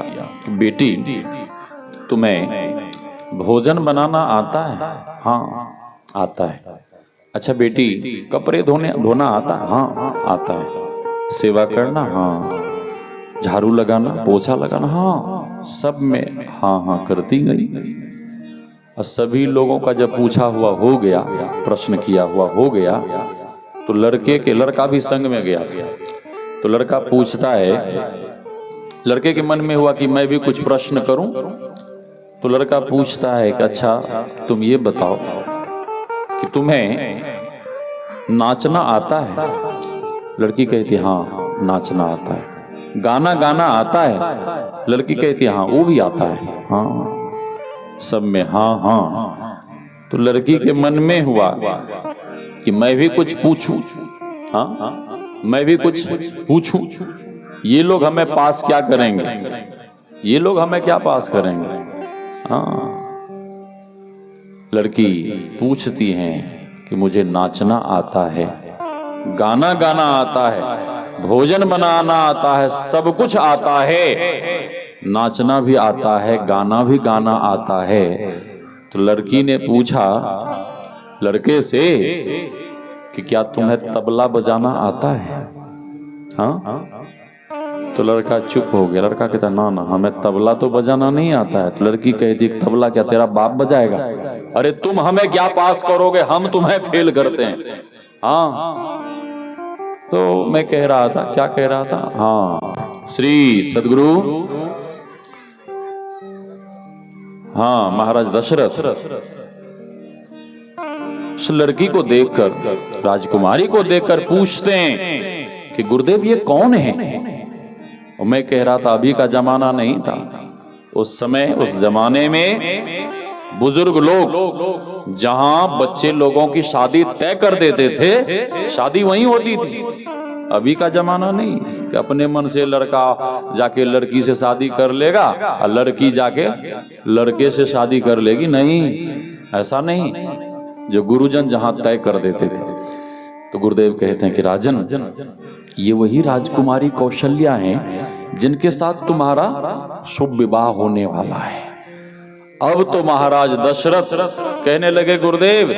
बेटी तुम्हें भोजन बनाना आता है? हाँ आता है। अच्छा बेटी कपड़े धोना आता है? हाँ आता है। सेवा करना? हाँ। झाड़ू लगाना, पोछा लगाना? हाँ। सब में हाँ करती गई। और सभी लोगों का जब पूछा हुआ हो गया, प्रश्न किया हुआ हो गया, तो लड़का भी संग में गया। तो लड़का पूछता है, लड़के के मन में हुआ कि मैं भी कुछ प्रश्न करूं। तो लड़का पूछता है कि अच्छा तुम ये बताओ कि तुम्हें नाचना आता है? लड़की कहती है हाँ नाचना आता है। गाना गाना आता है? लड़की कहती है हाँ वो भी आता है। हाँ सब में हाँ हाँ। तो लड़की के मन में हुआ कि मैं भी कुछ पूछूं। हाँ मैं भी कुछ पूछूं। ये लोग हमें पास क्या करेंगे, ये लोग हमें क्या पास करेंगे। हाँ लड़की पूछती है कि मुझे नाचना आता है, गाना गाना आता है, भोजन बनाना आता है, सब कुछ आता है, नाचना भी आता है, गाना भी गाना आता है। तो लड़की ने पूछा लड़के से कि क्या तुम्हें तबला बजाना आता है? हाँ तो लड़का चुप हो गया। लड़का कहता ना ना हमें तबला तो बजाना नहीं आता है। तो लड़की कहती तबला क्या तेरा बाप बजाएगा? अरे तुम हमें क्या पास करोगे, हम तुम्हें फेल करते हैं। हाँ तो मैं कह रहा था, क्या कह रहा था, हाँ श्री सदगुरु हाँ महाराज दशरथ उस लड़की को देखकर, राजकुमारी को देखकर पूछते हैं कि गुरुदेव ये कौन है? और मैं कह रहा था अभी का जमाना नहीं था, उस समय उस जमाने में बुजुर्ग लोग जहां बच्चे लोगों की शादी तय कर देते थे, शादी वहीं होती थी। अभी का जमाना नहीं कि अपने मन से लड़का जाके लड़की से शादी कर लेगा और लड़की जाके लड़के से शादी कर लेगी। नहीं, ऐसा नहीं, जो गुरुजन जहां तय कर देते थे। तो गुरुदेव कहते हैं कि राजन ये वही राजकुमारी कौशल्या हैं जिनके साथ तुम्हारा शुभ विवाह होने वाला है। अब तो महाराज दशरथ कहने लगे गुरुदेव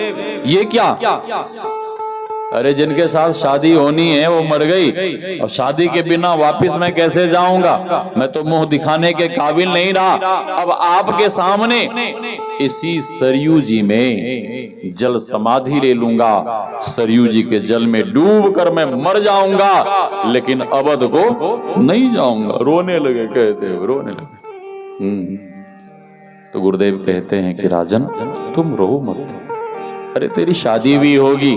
ये क्या? अरे जिनके साथ शादी होनी है वो मर गई, और शादी के बिना वापिस मैं कैसे जाऊंगा? मैं तो मुंह दिखाने के काबिल नहीं रहा। अब आपके सामने इसी सरयू जी में जल समाधि ले लूंगा, सरयू जी के जल में डूब कर मैं मर जाऊंगा, लेकिन अवध को नहीं जाऊंगा। रोने लगे, कहते हो रोने लगे। तो गुरुदेव कहते हैं कि राजन तुम रो मत, अरे तेरी शादी भी होगी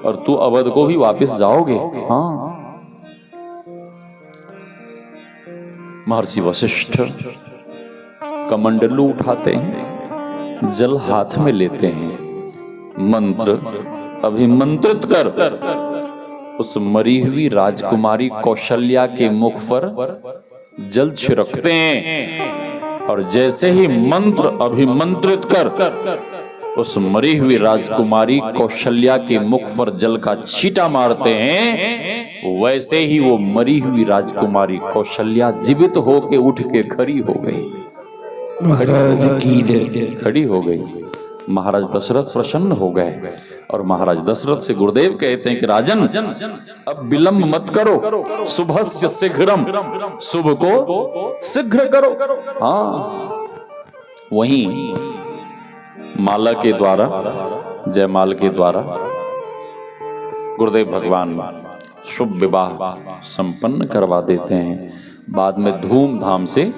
और तू अवध को भी वापस जाओगे। हाँ महर्षि वशिष्ठ कमंडलू उठाते हैं, जल हाथ में लेते हैं, मंत्र अभिमंत्रित कर उस मरी हुई राजकुमारी कौशल्या के मुख पर जल छिड़कते हैं, और जैसे ही मंत्र अभिमंत्रित कर उस मरी हुई राजकुमारी कौशल्या के मुख पर जल का छींटा मारते हैं, वैसे ही वो मरी हुई राजकुमारी कौशल्या जीवित होके उठ के खड़ी हो गई। महाराज की जय। खड़ी हो गई। महाराज दशरथ प्रसन्न हो गए और महाराज दशरथ से गुरुदेव कहते हैं कि राजन अब विलंब मत करो, शुभस्य शीघ्रम, शुभ को शीघ्र करो। हाँ वहीं माला के द्वारा, जयमाल के द्वारा गुरुदेव भगवान शुभ विवाह संपन्न करवा देते हैं। बाद में धूमधाम से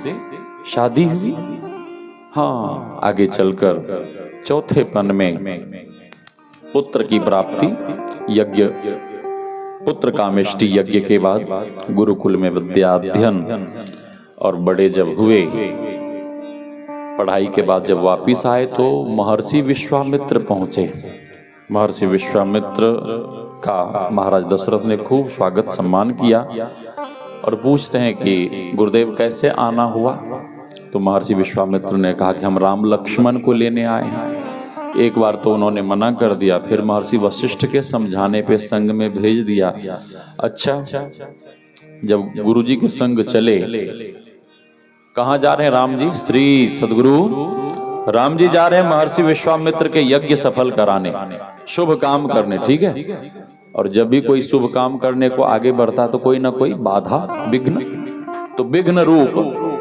शादी हुई। हाँ आगे चलकर चौथे पन में पुत्र की प्राप्ति, यज्ञ, पुत्र कामेष्टि यज्ञ के बाद गुरुकुल में विद्याध्ययन, और बड़े जब हुए, पढ़ाई के बाद जब वापिस आए तो महर्षि विश्वामित्र पहुंचे। महर्षि विश्वामित्र का महाराज दशरथ ने खूब स्वागत सम्मान किया और पूछते हैं कि गुरुदेव कैसे आना हुआ? तो महर्षि विश्वामित्र ने कहा कि हम राम लक्ष्मण को लेने आए हैं। एक बार तो उन्होंने मना कर दिया, फिर महर्षि वशिष्ठ के समझाने पे संग में भेज दिया। अच्छा जब गुरुजी के संग चले, कहाँ जा रहे हैं राम जी? श्री सदगुरु राम जी जा रहे हैं महर्षि विश्वामित्र के यज्ञ सफल कराने, शुभ काम करने। ठीक है। और जब भी कोई शुभ काम करने को आगे बढ़ता तो कोई ना कोई बाधा विघ्न तो विघ्न रूप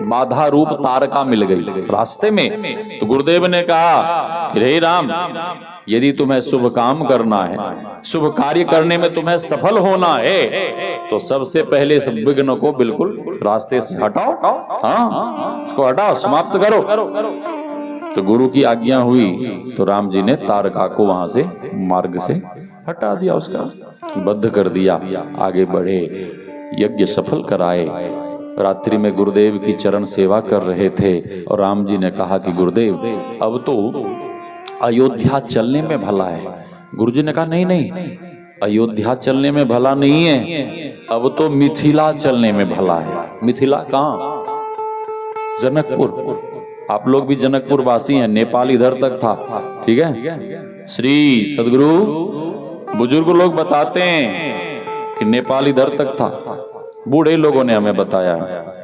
बाधा रूप तारका मिल गई रास्ते में। तो गुरुदेव ने कहा कि हे राम, यदि तुम्हें शुभ काम करना है, शुभ कार्य करने में तुम्हें सफल होना है, तो सबसे पहले इस विघ्न को बिल्कुल रास्ते से हटाओ। हाँ, इसको हटाओ, समाप्त करो। तो गुरु की आज्ञा हुई तो राम जी ने तारका को वहां से मार्ग से हटा दिया, उसका बद्ध कर दिया। आगे बढ़े, यज्ञ सफल कराए। रात्रि में गुरुदेव की चरण सेवा कर रहे थे और राम जी ने कहा कि गुरुदेव, अब तो अयोध्या चलने में भला है। गुरु जी ने कहा नहीं नहीं, अयोध्या चलने में भला नहीं है, अब तो मिथिला चलने में भला है। मिथिला कहाँ? जनकपुर। आप लोग भी जनकपुर वासी हैं, नेपाल इधर तक था, ठीक है। श्री सदगुरु बुजुर्ग लोग बताते हैं कि नेपाल इधर तक था, बूढ़े लोगों ने हमें बताया,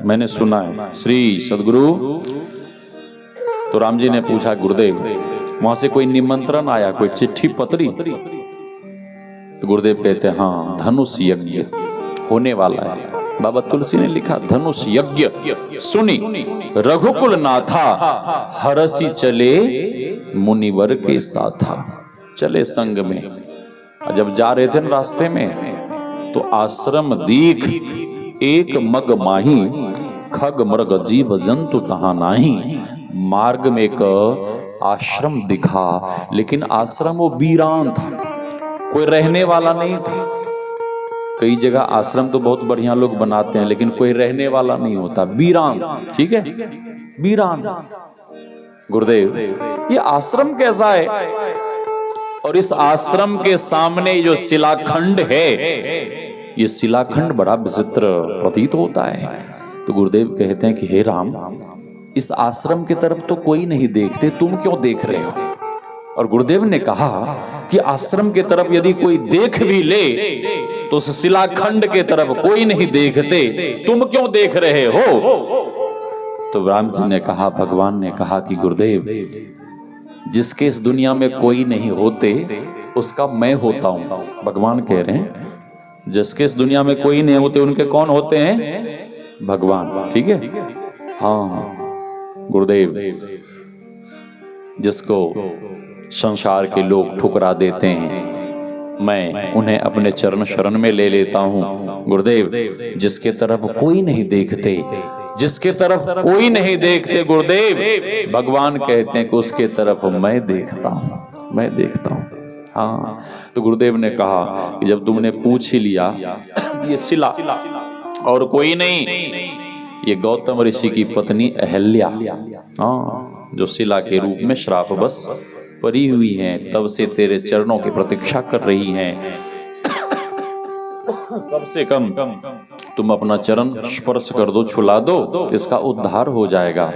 मैंने सुना है। श्री सदगुरु। तो राम जी ने पूछा गुरुदेव, वहां से कोई निमंत्रण आया, कोई चिट्ठी पत्री? तो गुरुदेव कहते हैं हाँ, धनुष यज्ञ होने वाला है। बाबा तुलसी ने लिखा, धनुष यज्ञ सुनी रघुकुल नाथा, हरसी चले मुनिवर के साथा। चले संग में। जब जा रहे थे न रास्ते में, तो आश्रम दीख एक मग माही, खग मृग जीव जंतु तहां नाही। मार्ग में एक आश्रम दिखा, लेकिन आश्रम वो वीरान था, कोई रहने वाला नहीं था। कई जगह आश्रम तो बहुत बढ़िया लोग बनाते हैं, लेकिन कोई रहने वाला नहीं होता, वीरान। ठीक है, वीरान। गुरुदेव, ये आश्रम कैसा है? और इस आश्रम के सामने जो शिलाखंड है, ये शिलाखंड बड़ा विचित्र प्रतीत होता है। तो गुरुदेव कहते हैं कि हे राम, इस आश्रम की तरफ तो कोई नहीं देखते, तुम क्यों देख रहे हो? और गुरुदेव ने कहा कि आश्रम की तरफ यदि कोई देख भी ले, तो उस शिलाखंड के तरफ कोई नहीं देखते, तुम क्यों देख रहे हो? तो राम जी ने कहा, भगवान ने कहा कि गुरुदेव, जिसके इस दुनिया में कोई नहीं होते, उसका मैं होता हूं। भगवान कह रहे हैं, जिसके इस दुनिया में कोई नहीं होते, उनके कौन होते हैं? भगवान। ठीक है, हाँ गुरुदेव, जिसको संसार के लोग ठुकरा देते हैं, मैं उन्हें अपने चरण शरण में ले लेता हूं। गुरुदेव, जिसके तरफ कोई नहीं देखते, जिसके तरफ कोई नहीं देखते गुरुदेव, भगवान कहते हैं कि उसके तरफ मैं देखता हूं, मैं देखता हूं। हाँ, तो गुरुदेव ने कहा कि जब तुमने पूछ ही लिया, ये शिला और कोई नहीं, ये गौतम ऋषि की पत्नी अहल्या, हाँ, जो शिला के रूप में श्राप बस परी हुई हैं, तब से तेरे चरणों की प्रतीक्षा कर रही हैं। कम से कम तुम अपना चरण स्पर्श कर दो, छुला दो, इसका उद्धार हो जाएगा।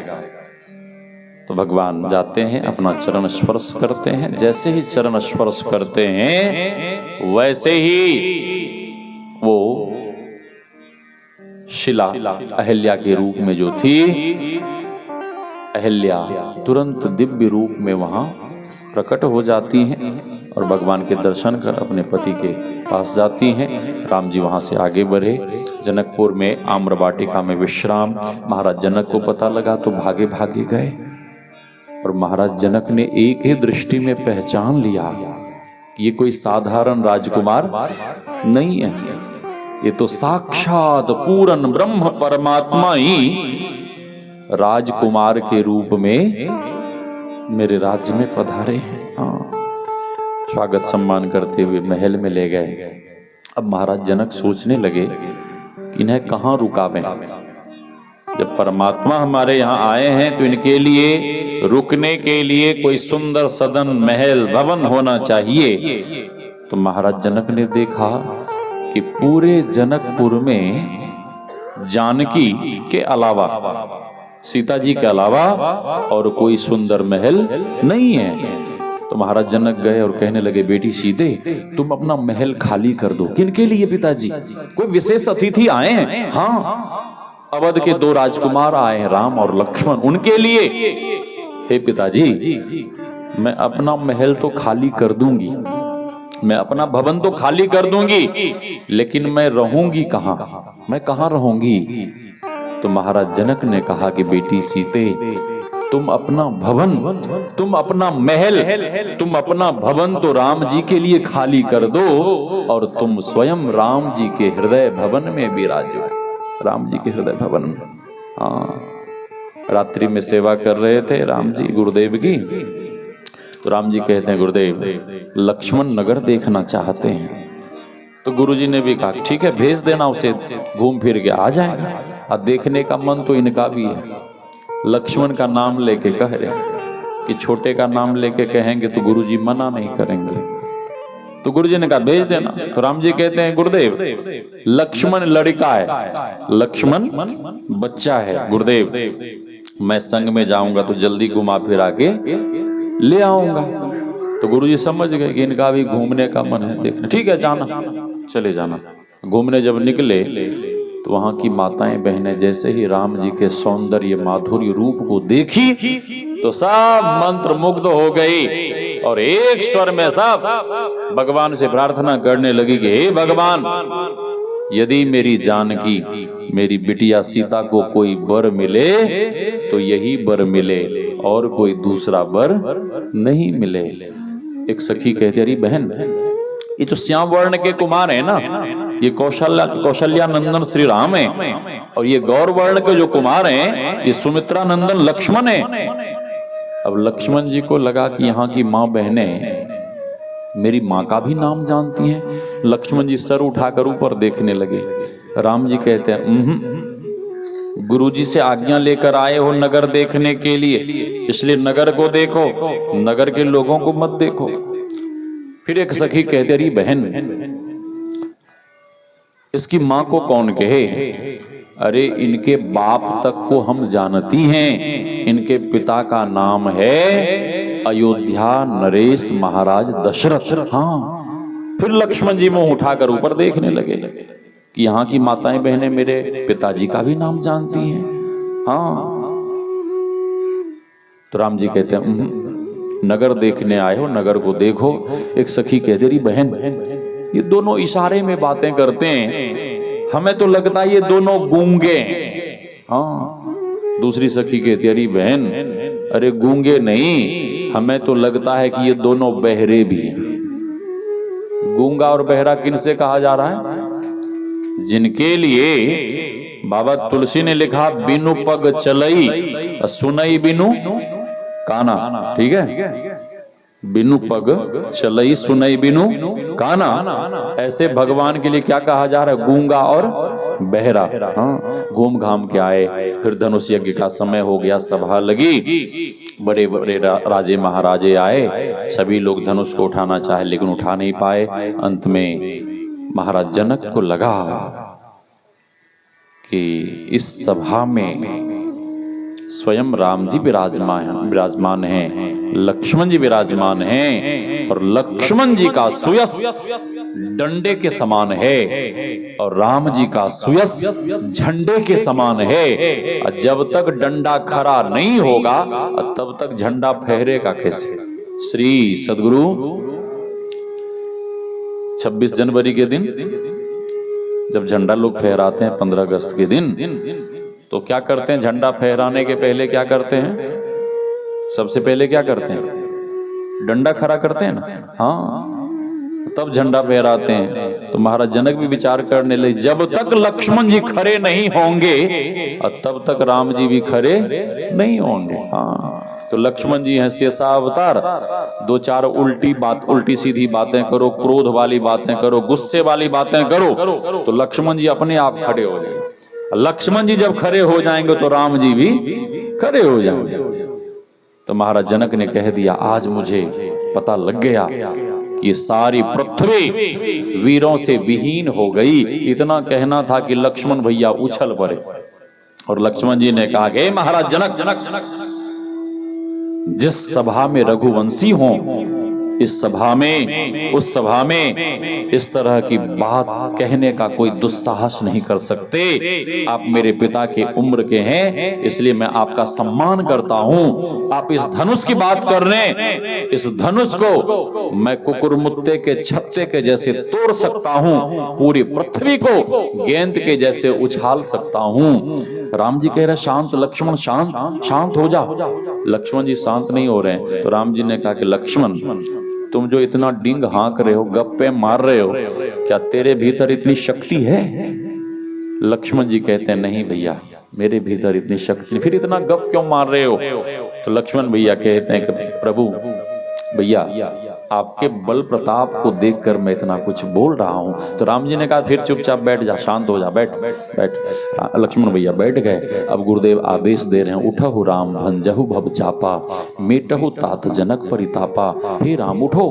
तो भगवान जाते हैं, अपना चरण स्पर्श करते हैं। जैसे ही चरण स्पर्श करते हैं, वैसे ही वो शिला अहल्या के रूप में जो थी, अहल्या तुरंत दिव्य रूप में वहां प्रकट हो जाती हैं और भगवान के दर्शन कर अपने पति के पास जाती हैं। राम जी वहां से आगे बढ़े, जनकपुर में आम्र वाटिका में विश्राम। महाराज जनक को पता लगा तो भागे भागे गए, और महाराज जनक ने एक ही दृष्टि में पहचान लिया कि ये कोई साधारण राजकुमार नहीं है, ये तो साक्षात पूर्ण ब्रह्म परमात्मा ही राजकुमार के रूप में मेरे राज्य में पधारे हैं। हाँ, स्वागत सम्मान करते हुए महल में ले गए। अब महाराज जनक सोचने लगे कि इन्हें कहाँ रुकावें। जब परमात्मा हमारे यहाँ आए हैं तो इनके लिए रुकने के लिए कोई सुंदर सदन, महल, भवन होना चाहिए। तो महाराज जनक ने देखा कि पूरे जनकपुर में जानकी के अलावा, सीता जी के अलावा और कोई सुंदर महल नहीं है। तो महाराज जनक गए और कहने लगे, बेटी सीते, तुम अपना महल खाली कर दो। किनके लिए पिताजी? कोई विशेष अतिथि आए हैं? हाँ, अवध के 2 राजकुमार आए हैं, राम और लक्ष्मण, उनके लिए। हे पिताजी, मैं अपना महल तो खाली कर दूंगी, मैं अपना भवन तो खाली कर दूंगी, लेकिन मैं रहूंगी कहाँ? मैं कहाँ रहूंगी? तो महाराज जनक ने कहा कि बेटी सीते, तुम अपना भवन, तुम अपना महल, तुम अपना भवन तो राम जी के लिए खाली कर दो और तुम स्वयं राम जी के हृदय भवन में विराजो। राम जी के हृदय भवन में। हाँ, रात्रि में सेवा कर रहे थे राम जी गुरुदेव की, तो राम जी कहते हैं गुरुदेव लक्ष्मण नगर देखना चाहते हैं। तो गुरुजी ने भी कहा ठीक है, भेज देना उसे, घूम फिर के आ जाएगा। और देखने का मन तो इनका भी है। लक्ष्मण का नाम लेके कह रहे कि छोटे का नाम लेके कहेंगे तो गुरुजी मना नहीं करेंगे। तो गुरुजी ने कहा भेज देना। तो राम जी कहते हैं गुरुदेव लक्ष्मण लड़का है, लक्ष्मण बच्चा है गुरुदेव, मैं संग में जाऊंगा तो जल्दी घुमा फिरा के ले आऊंगा। तो गुरुजी समझ गए कि इनका भी घूमने का मन है, देखना। ठीक है जाना, चले जाना। घूमने जब निकले तो वहां की माताएं बहनें जैसे ही राम जी के सौंदर्य माधुर्य रूप को देखी तो सब मंत्र मुग्ध हो गई और एक स्वर में सब भगवान से प्रार्थना करने लगी कि हे भगवान, यदि मेरी जानकी, मेरी बिटिया सीता को कोई वर मिले तो यही वर मिले और कोई दूसरा वर नहीं मिले। एक सखी कहती अरे बहन, ये तो श्याम वर्ण के कुमार है ना, ये कौशल्या नंदन श्री राम है, और ये गौर वर्ण के जो कुमार हैं ये सुमित्रा नंदन लक्ष्मण है। अब लक्ष्मण जी को लगा कि यहाँ की माँ बहनें मेरी माँ का भी नाम जानती हैं। लक्ष्मण जी सर उठाकर ऊपर देखने लगे। राम जी कहते हैं गुरुजी से आज्ञा लेकर आए हो नगर देखने के लिए, इसलिए नगर को देखो, नगर के लोगों को मत देखो। फिर एक सखी कहते रही बहन, इसकी मां को कौन कहे? अरे इनके बाप तक को हम जानती हैं, इनके पिता का नाम है अयोध्या नरेश महाराज दशरथ। हाँ, फिर लक्ष्मण जी मुंह उठाकर ऊपर देखने लगे कि यहाँ की माताएं बहनें मेरे पिताजी का भी नाम जानती हैं। हाँ, तो राम जी कहते हैं नगर देखने आए हो, नगर को देखो। एक सखी कहते रही बहन, ये दोनों इशारे में बातें करते हैं, हमें तो लगता है ये दोनों गूंगे हैं। हाँ, दूसरी सखी कहती अरे बहन, अरे गूंगे नहीं, हमें तो लगता है कि ये दोनों बहरे भी हैं। गूंगा और बहरा किनसे कहा जा रहा है? जिनके लिए बाबा तुलसी ने लिखा बिनु पग चलई सुनई बिनु काना। ठीक है, बिनु पग चलई सुनई बिनु काना, ऐसे भगवान के लिए क्या कहा जा रहा है? गूंगा और बहरा। हाँ, घूम घाम के आए, फिर धनुष यज्ञ का समय हो गया, सभा लगी, बड़े बड़े राजे महाराजे आए, सभी लोग धनुष को उठाना चाहे लेकिन उठा नहीं पाए। अंत में महाराज जनक को लगा कि इस सभा में स्वयं राम जी विराजमान हैं, लक्ष्मण जी विराजमान हैं, और लक्ष्मण जी का सुयस डंडे के समान है और राम जी का सुयस झंडे के समान है। जब तक डंडा खड़ा नहीं होगा तब तक झंडा फहरेगा कैसे? श्री सदगुरु 26 जनवरी के दिन जब झंडा लोग फहराते हैं, 15 अगस्त के दिन, तो क्या करते हैं? झंडा फहराने के पहले क्या करते हैं? सबसे पहले क्या करते हैं? डंडा खड़ा करते हैं ना। हाँ, तब झंडा फहराते हैं। तो महाराज जनक भी विचार करने लगे, जब तक लक्ष्मण जी खड़े नहीं होंगे तब तक राम जी भी खड़े नहीं होंगे। हाँ, तो लक्ष्मण जी हैं शेषा अवतार, दो चार उल्टी सीधी बातें करो, क्रोध वाली बातें करो, गुस्से वाली बातें करो, तो लक्ष्मण जी अपने आप खड़े हो जाएंगे। लक्ष्मण जी जब खड़े हो जाएंगे तो राम जी भी खड़े हो जाएंगे। तो महाराज जनक ने कह दिया, आज मुझे पता लग गया कि ये सारी पृथ्वी वीरों से विहीन हो गई। इतना कहना था कि लक्ष्मण भैया उछल पड़े, और लक्ष्मण जी ने कहा कि महाराज जनक, जिस सभा में रघुवंशी हों, इस सभा में, उस सभा में इस तरह की बात कहने का कोई दुस्साहस नहीं कर सकते। आप मेरे पिता के उम्र के हैं, इसलिए मैं आपका सम्मान करता हूं। आप इस धनुष की बात कर रहे हैं, इस धनुष को मैं कुकुरमुत्ते के छत्ते के जैसे तोड़ सकता हूं, पूरी पृथ्वी को गेंद के जैसे उछाल सकता हूं। राम जी कह रहे शांत लक्ष्मण, शांत शांत हो जा। लक्ष्मण जी शांत नहीं हो रहे हैं। तो राम जी ने कहा कि लक्ष्मण, तुम जो इतना डिंग हाँक रहे हो, गप्पे मार रहे हो, क्या तेरे भीतर इतनी शक्ति है? लक्ष्मण जी कहते हैं नहीं भैया, मेरे भीतर इतनी शक्ति नहीं। फिर इतना गप क्यों मार रहे हो? तो लक्ष्मण भैया कहते हैं कि प्रभु भैया, आपके बल प्रताप को देखकर मैं इतना कुछ बोल रहा हूं। तो राम जी ने कहा फिर चुपचाप बैठ जा, शांत हो जा, बैठ बैठ। लक्ष्मण भैया बैठ गए। अब गुरुदेव आदेश दे रहे हैं, उठहु राम भंजहु भव चापा, मेटहु तात जनक परितापा। हे राम उठो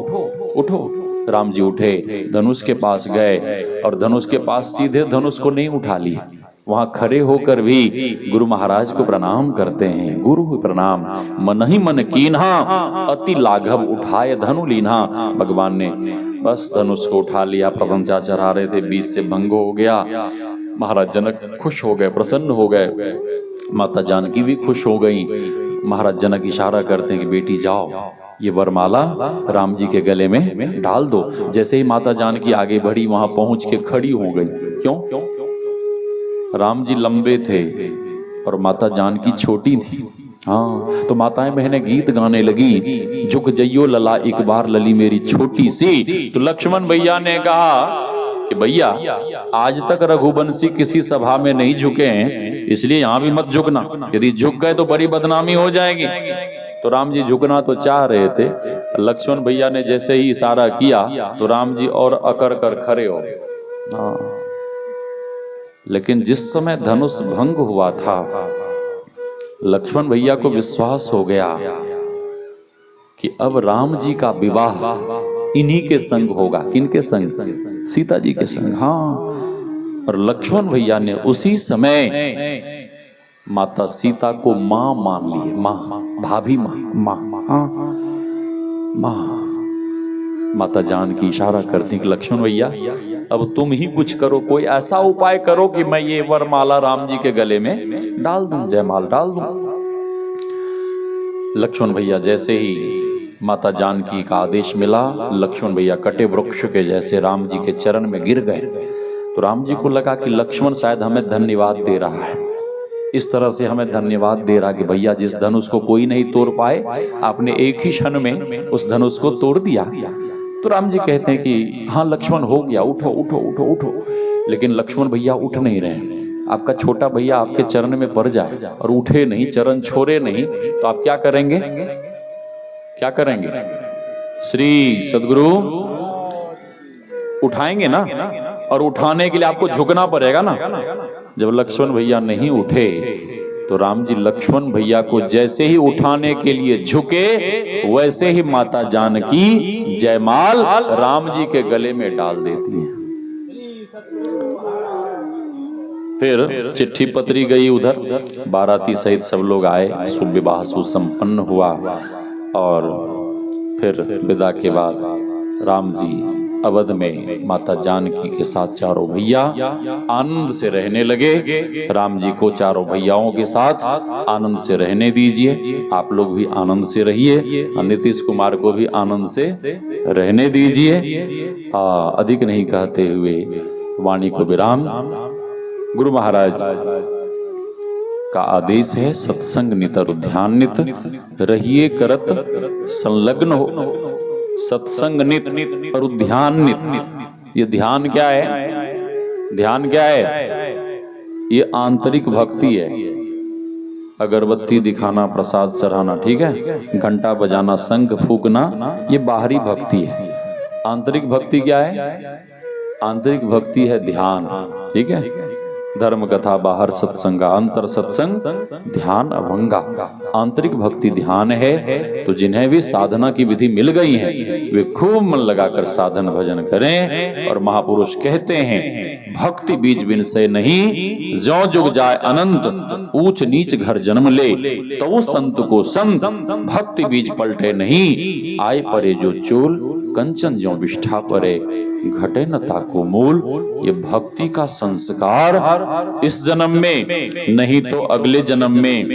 उठो। राम जी उठे, धनुष के पास गए और धनुष के पास सीधे धनुष को नहीं उठा लिया, वहां खड़े होकर भी गुरु महाराज को प्रणाम करते हैं। गुरु प्रणाम मन ही मन कीन्हा, अति लाघव उठाए धनु लीन्हा। भगवान ने बस धनुष को उठा लिया। प्रपंचा चढ़ा रहे थे, बीच से भंग हो गया। महाराज जनक खुश हो गए, प्रसन्न हो गए। माता जानकी भी खुश हो गई। महाराज जनक इशारा करते हैं कि बेटी जाओ, ये वरमाला राम जी के गले में डाल दो। जैसे ही माता जानकी आगे बढ़ी, वहां पहुंच के खड़ी हो गई। क्यों? राम जी लंबे थे और माता जानकी छोटी थी। हाँ, तो माताएं बहनें गीत गाने लगी, झुक जइयो लला एक बार लली मेरी छोटी सी। तो लक्ष्मण भैया ने कहा कि भैया आज तक रघुवंशी किसी सभा में नहीं झुके हैं, इसलिए यहां भी मत झुकना। यदि झुक गए तो बड़ी बदनामी हो जाएगी। तो राम जी झुकना तो चाह रहे थे। लक्ष्मण भैया ने जैसे ही इशारा किया तो राम जी और अकड़ कर खड़े हो गए। हाँ, लेकिन जिस समय धनुष भंग हुआ था, लक्ष्मण भैया को विश्वास हो गया कि अब राम जी का विवाह इन्हीं के संग होगा। किनके संग? सीता जी के संग। हाँ, और लक्ष्मण भैया ने उसी समय माता सीता को मां मान लिए। मां, भाभी मां, मां, हाँ, मां। माता जानकी इशारा करती कि लक्ष्मण भैया अब तुम ही कुछ करो, कोई ऐसा उपाय करो कि मैं ये वरमाला राम जी के गले में डाल दूं, जयमाल डाल दूं। लक्ष्मण भैया जैसे ही माता जानकी का आदेश मिला, लक्ष्मण भैया कटे वृक्ष के जैसे राम जी के चरण में गिर गए। तो राम जी को लगा कि लक्ष्मण शायद हमें धन्यवाद दे रहा है, इस तरह से हमें धन्यवाद दे रहा कि भैया जिस धनुष को कोई नहीं तोड़ पाए, आपने एक ही क्षण में उस धनुष को तोड़ दिया। तो राम जी कहते हैं कि हाँ लक्ष्मण हो गया, उठो उठो उठो उठो। लेकिन लक्ष्मण भैया उठ नहीं रहे। आपका छोटा भैया आपके चरण में पड़ जाए और उठे नहीं, चरण छोड़े नहीं, तो आप क्या करेंगे? क्या करेंगे? श्री सदगुरु उठाएंगे ना, और उठाने के लिए आपको झुकना पड़ेगा ना। जब लक्ष्मण भैया नहीं उठे तो राम जी लक्ष्मण भैया को जैसे ही उठाने के लिए झुके, वैसे ही माता जानकी जयमाल राम जी के गले में डाल देती है। फिर चिट्ठी पत्री गई उधर, बाराती सहित सब लोग आए, शुभ विवाह सुसंपन्न हुआ। और फिर विदा के बाद राम जी अवध में माता जानकी के साथ चारों भैया आनंद से रहने लगे। राम जी को चारों भैयाओं के साथ आनंद से रहने दीजिए, आप लोग भी आनंद से रहिए, नीतीश कुमार को भी आनंद से रहने दीजिए। अधिक नहीं कहते हुए वाणी को विराम। गुरु महाराज का आदेश है, सत्संग नितर ध्यानित रहिए करत संलग्न हो। सत्संग नित और ध्यान नित। ये ध्यान क्या है? ध्यान क्या है? ये आंतरिक भक्ति है। अगरबत्ती दिखाना, प्रसाद चढ़ाना, ठीक है, घंटा बजाना, शंख फूकना, ये बाहरी भक्ति है। आंतरिक भक्ति क्या है? आंतरिक भक्ति है ध्यान, ठीक है। धर्म कथा बाहर सत्संगा, अंतर सत्संग ध्यान अभंगा। आंतरिक भक्ति ध्यान है। तो जिन्हें भी साधना की विधि मिल गई है, वे खूब मन लगाकर साधन भजन करें। और महापुरुष कहते हैं, भक्ति बीज बिन से नहीं, ज्यों जुग जाए अनंत, ऊंच नीच घर जन्म ले, तो संत को संत, भक्ति बीज पलटे नहीं, आए परे जो चूल, कंचन ज्यों विष्ठा परे, घटे न ताको मूल। ये भक्ति का संस्कार इस जन्म में नहीं तो अगले जन्म में,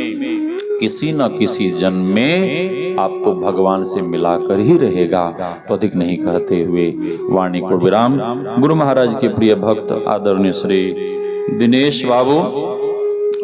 किसी न किसी जन्म में आपको भगवान से मिलाकर ही रहेगा। तो अधिक नहीं कहते हुए वाणी को विराम। गुरु महाराज के प्रिय भक्त आदरणीय श्री दिनेश बाबू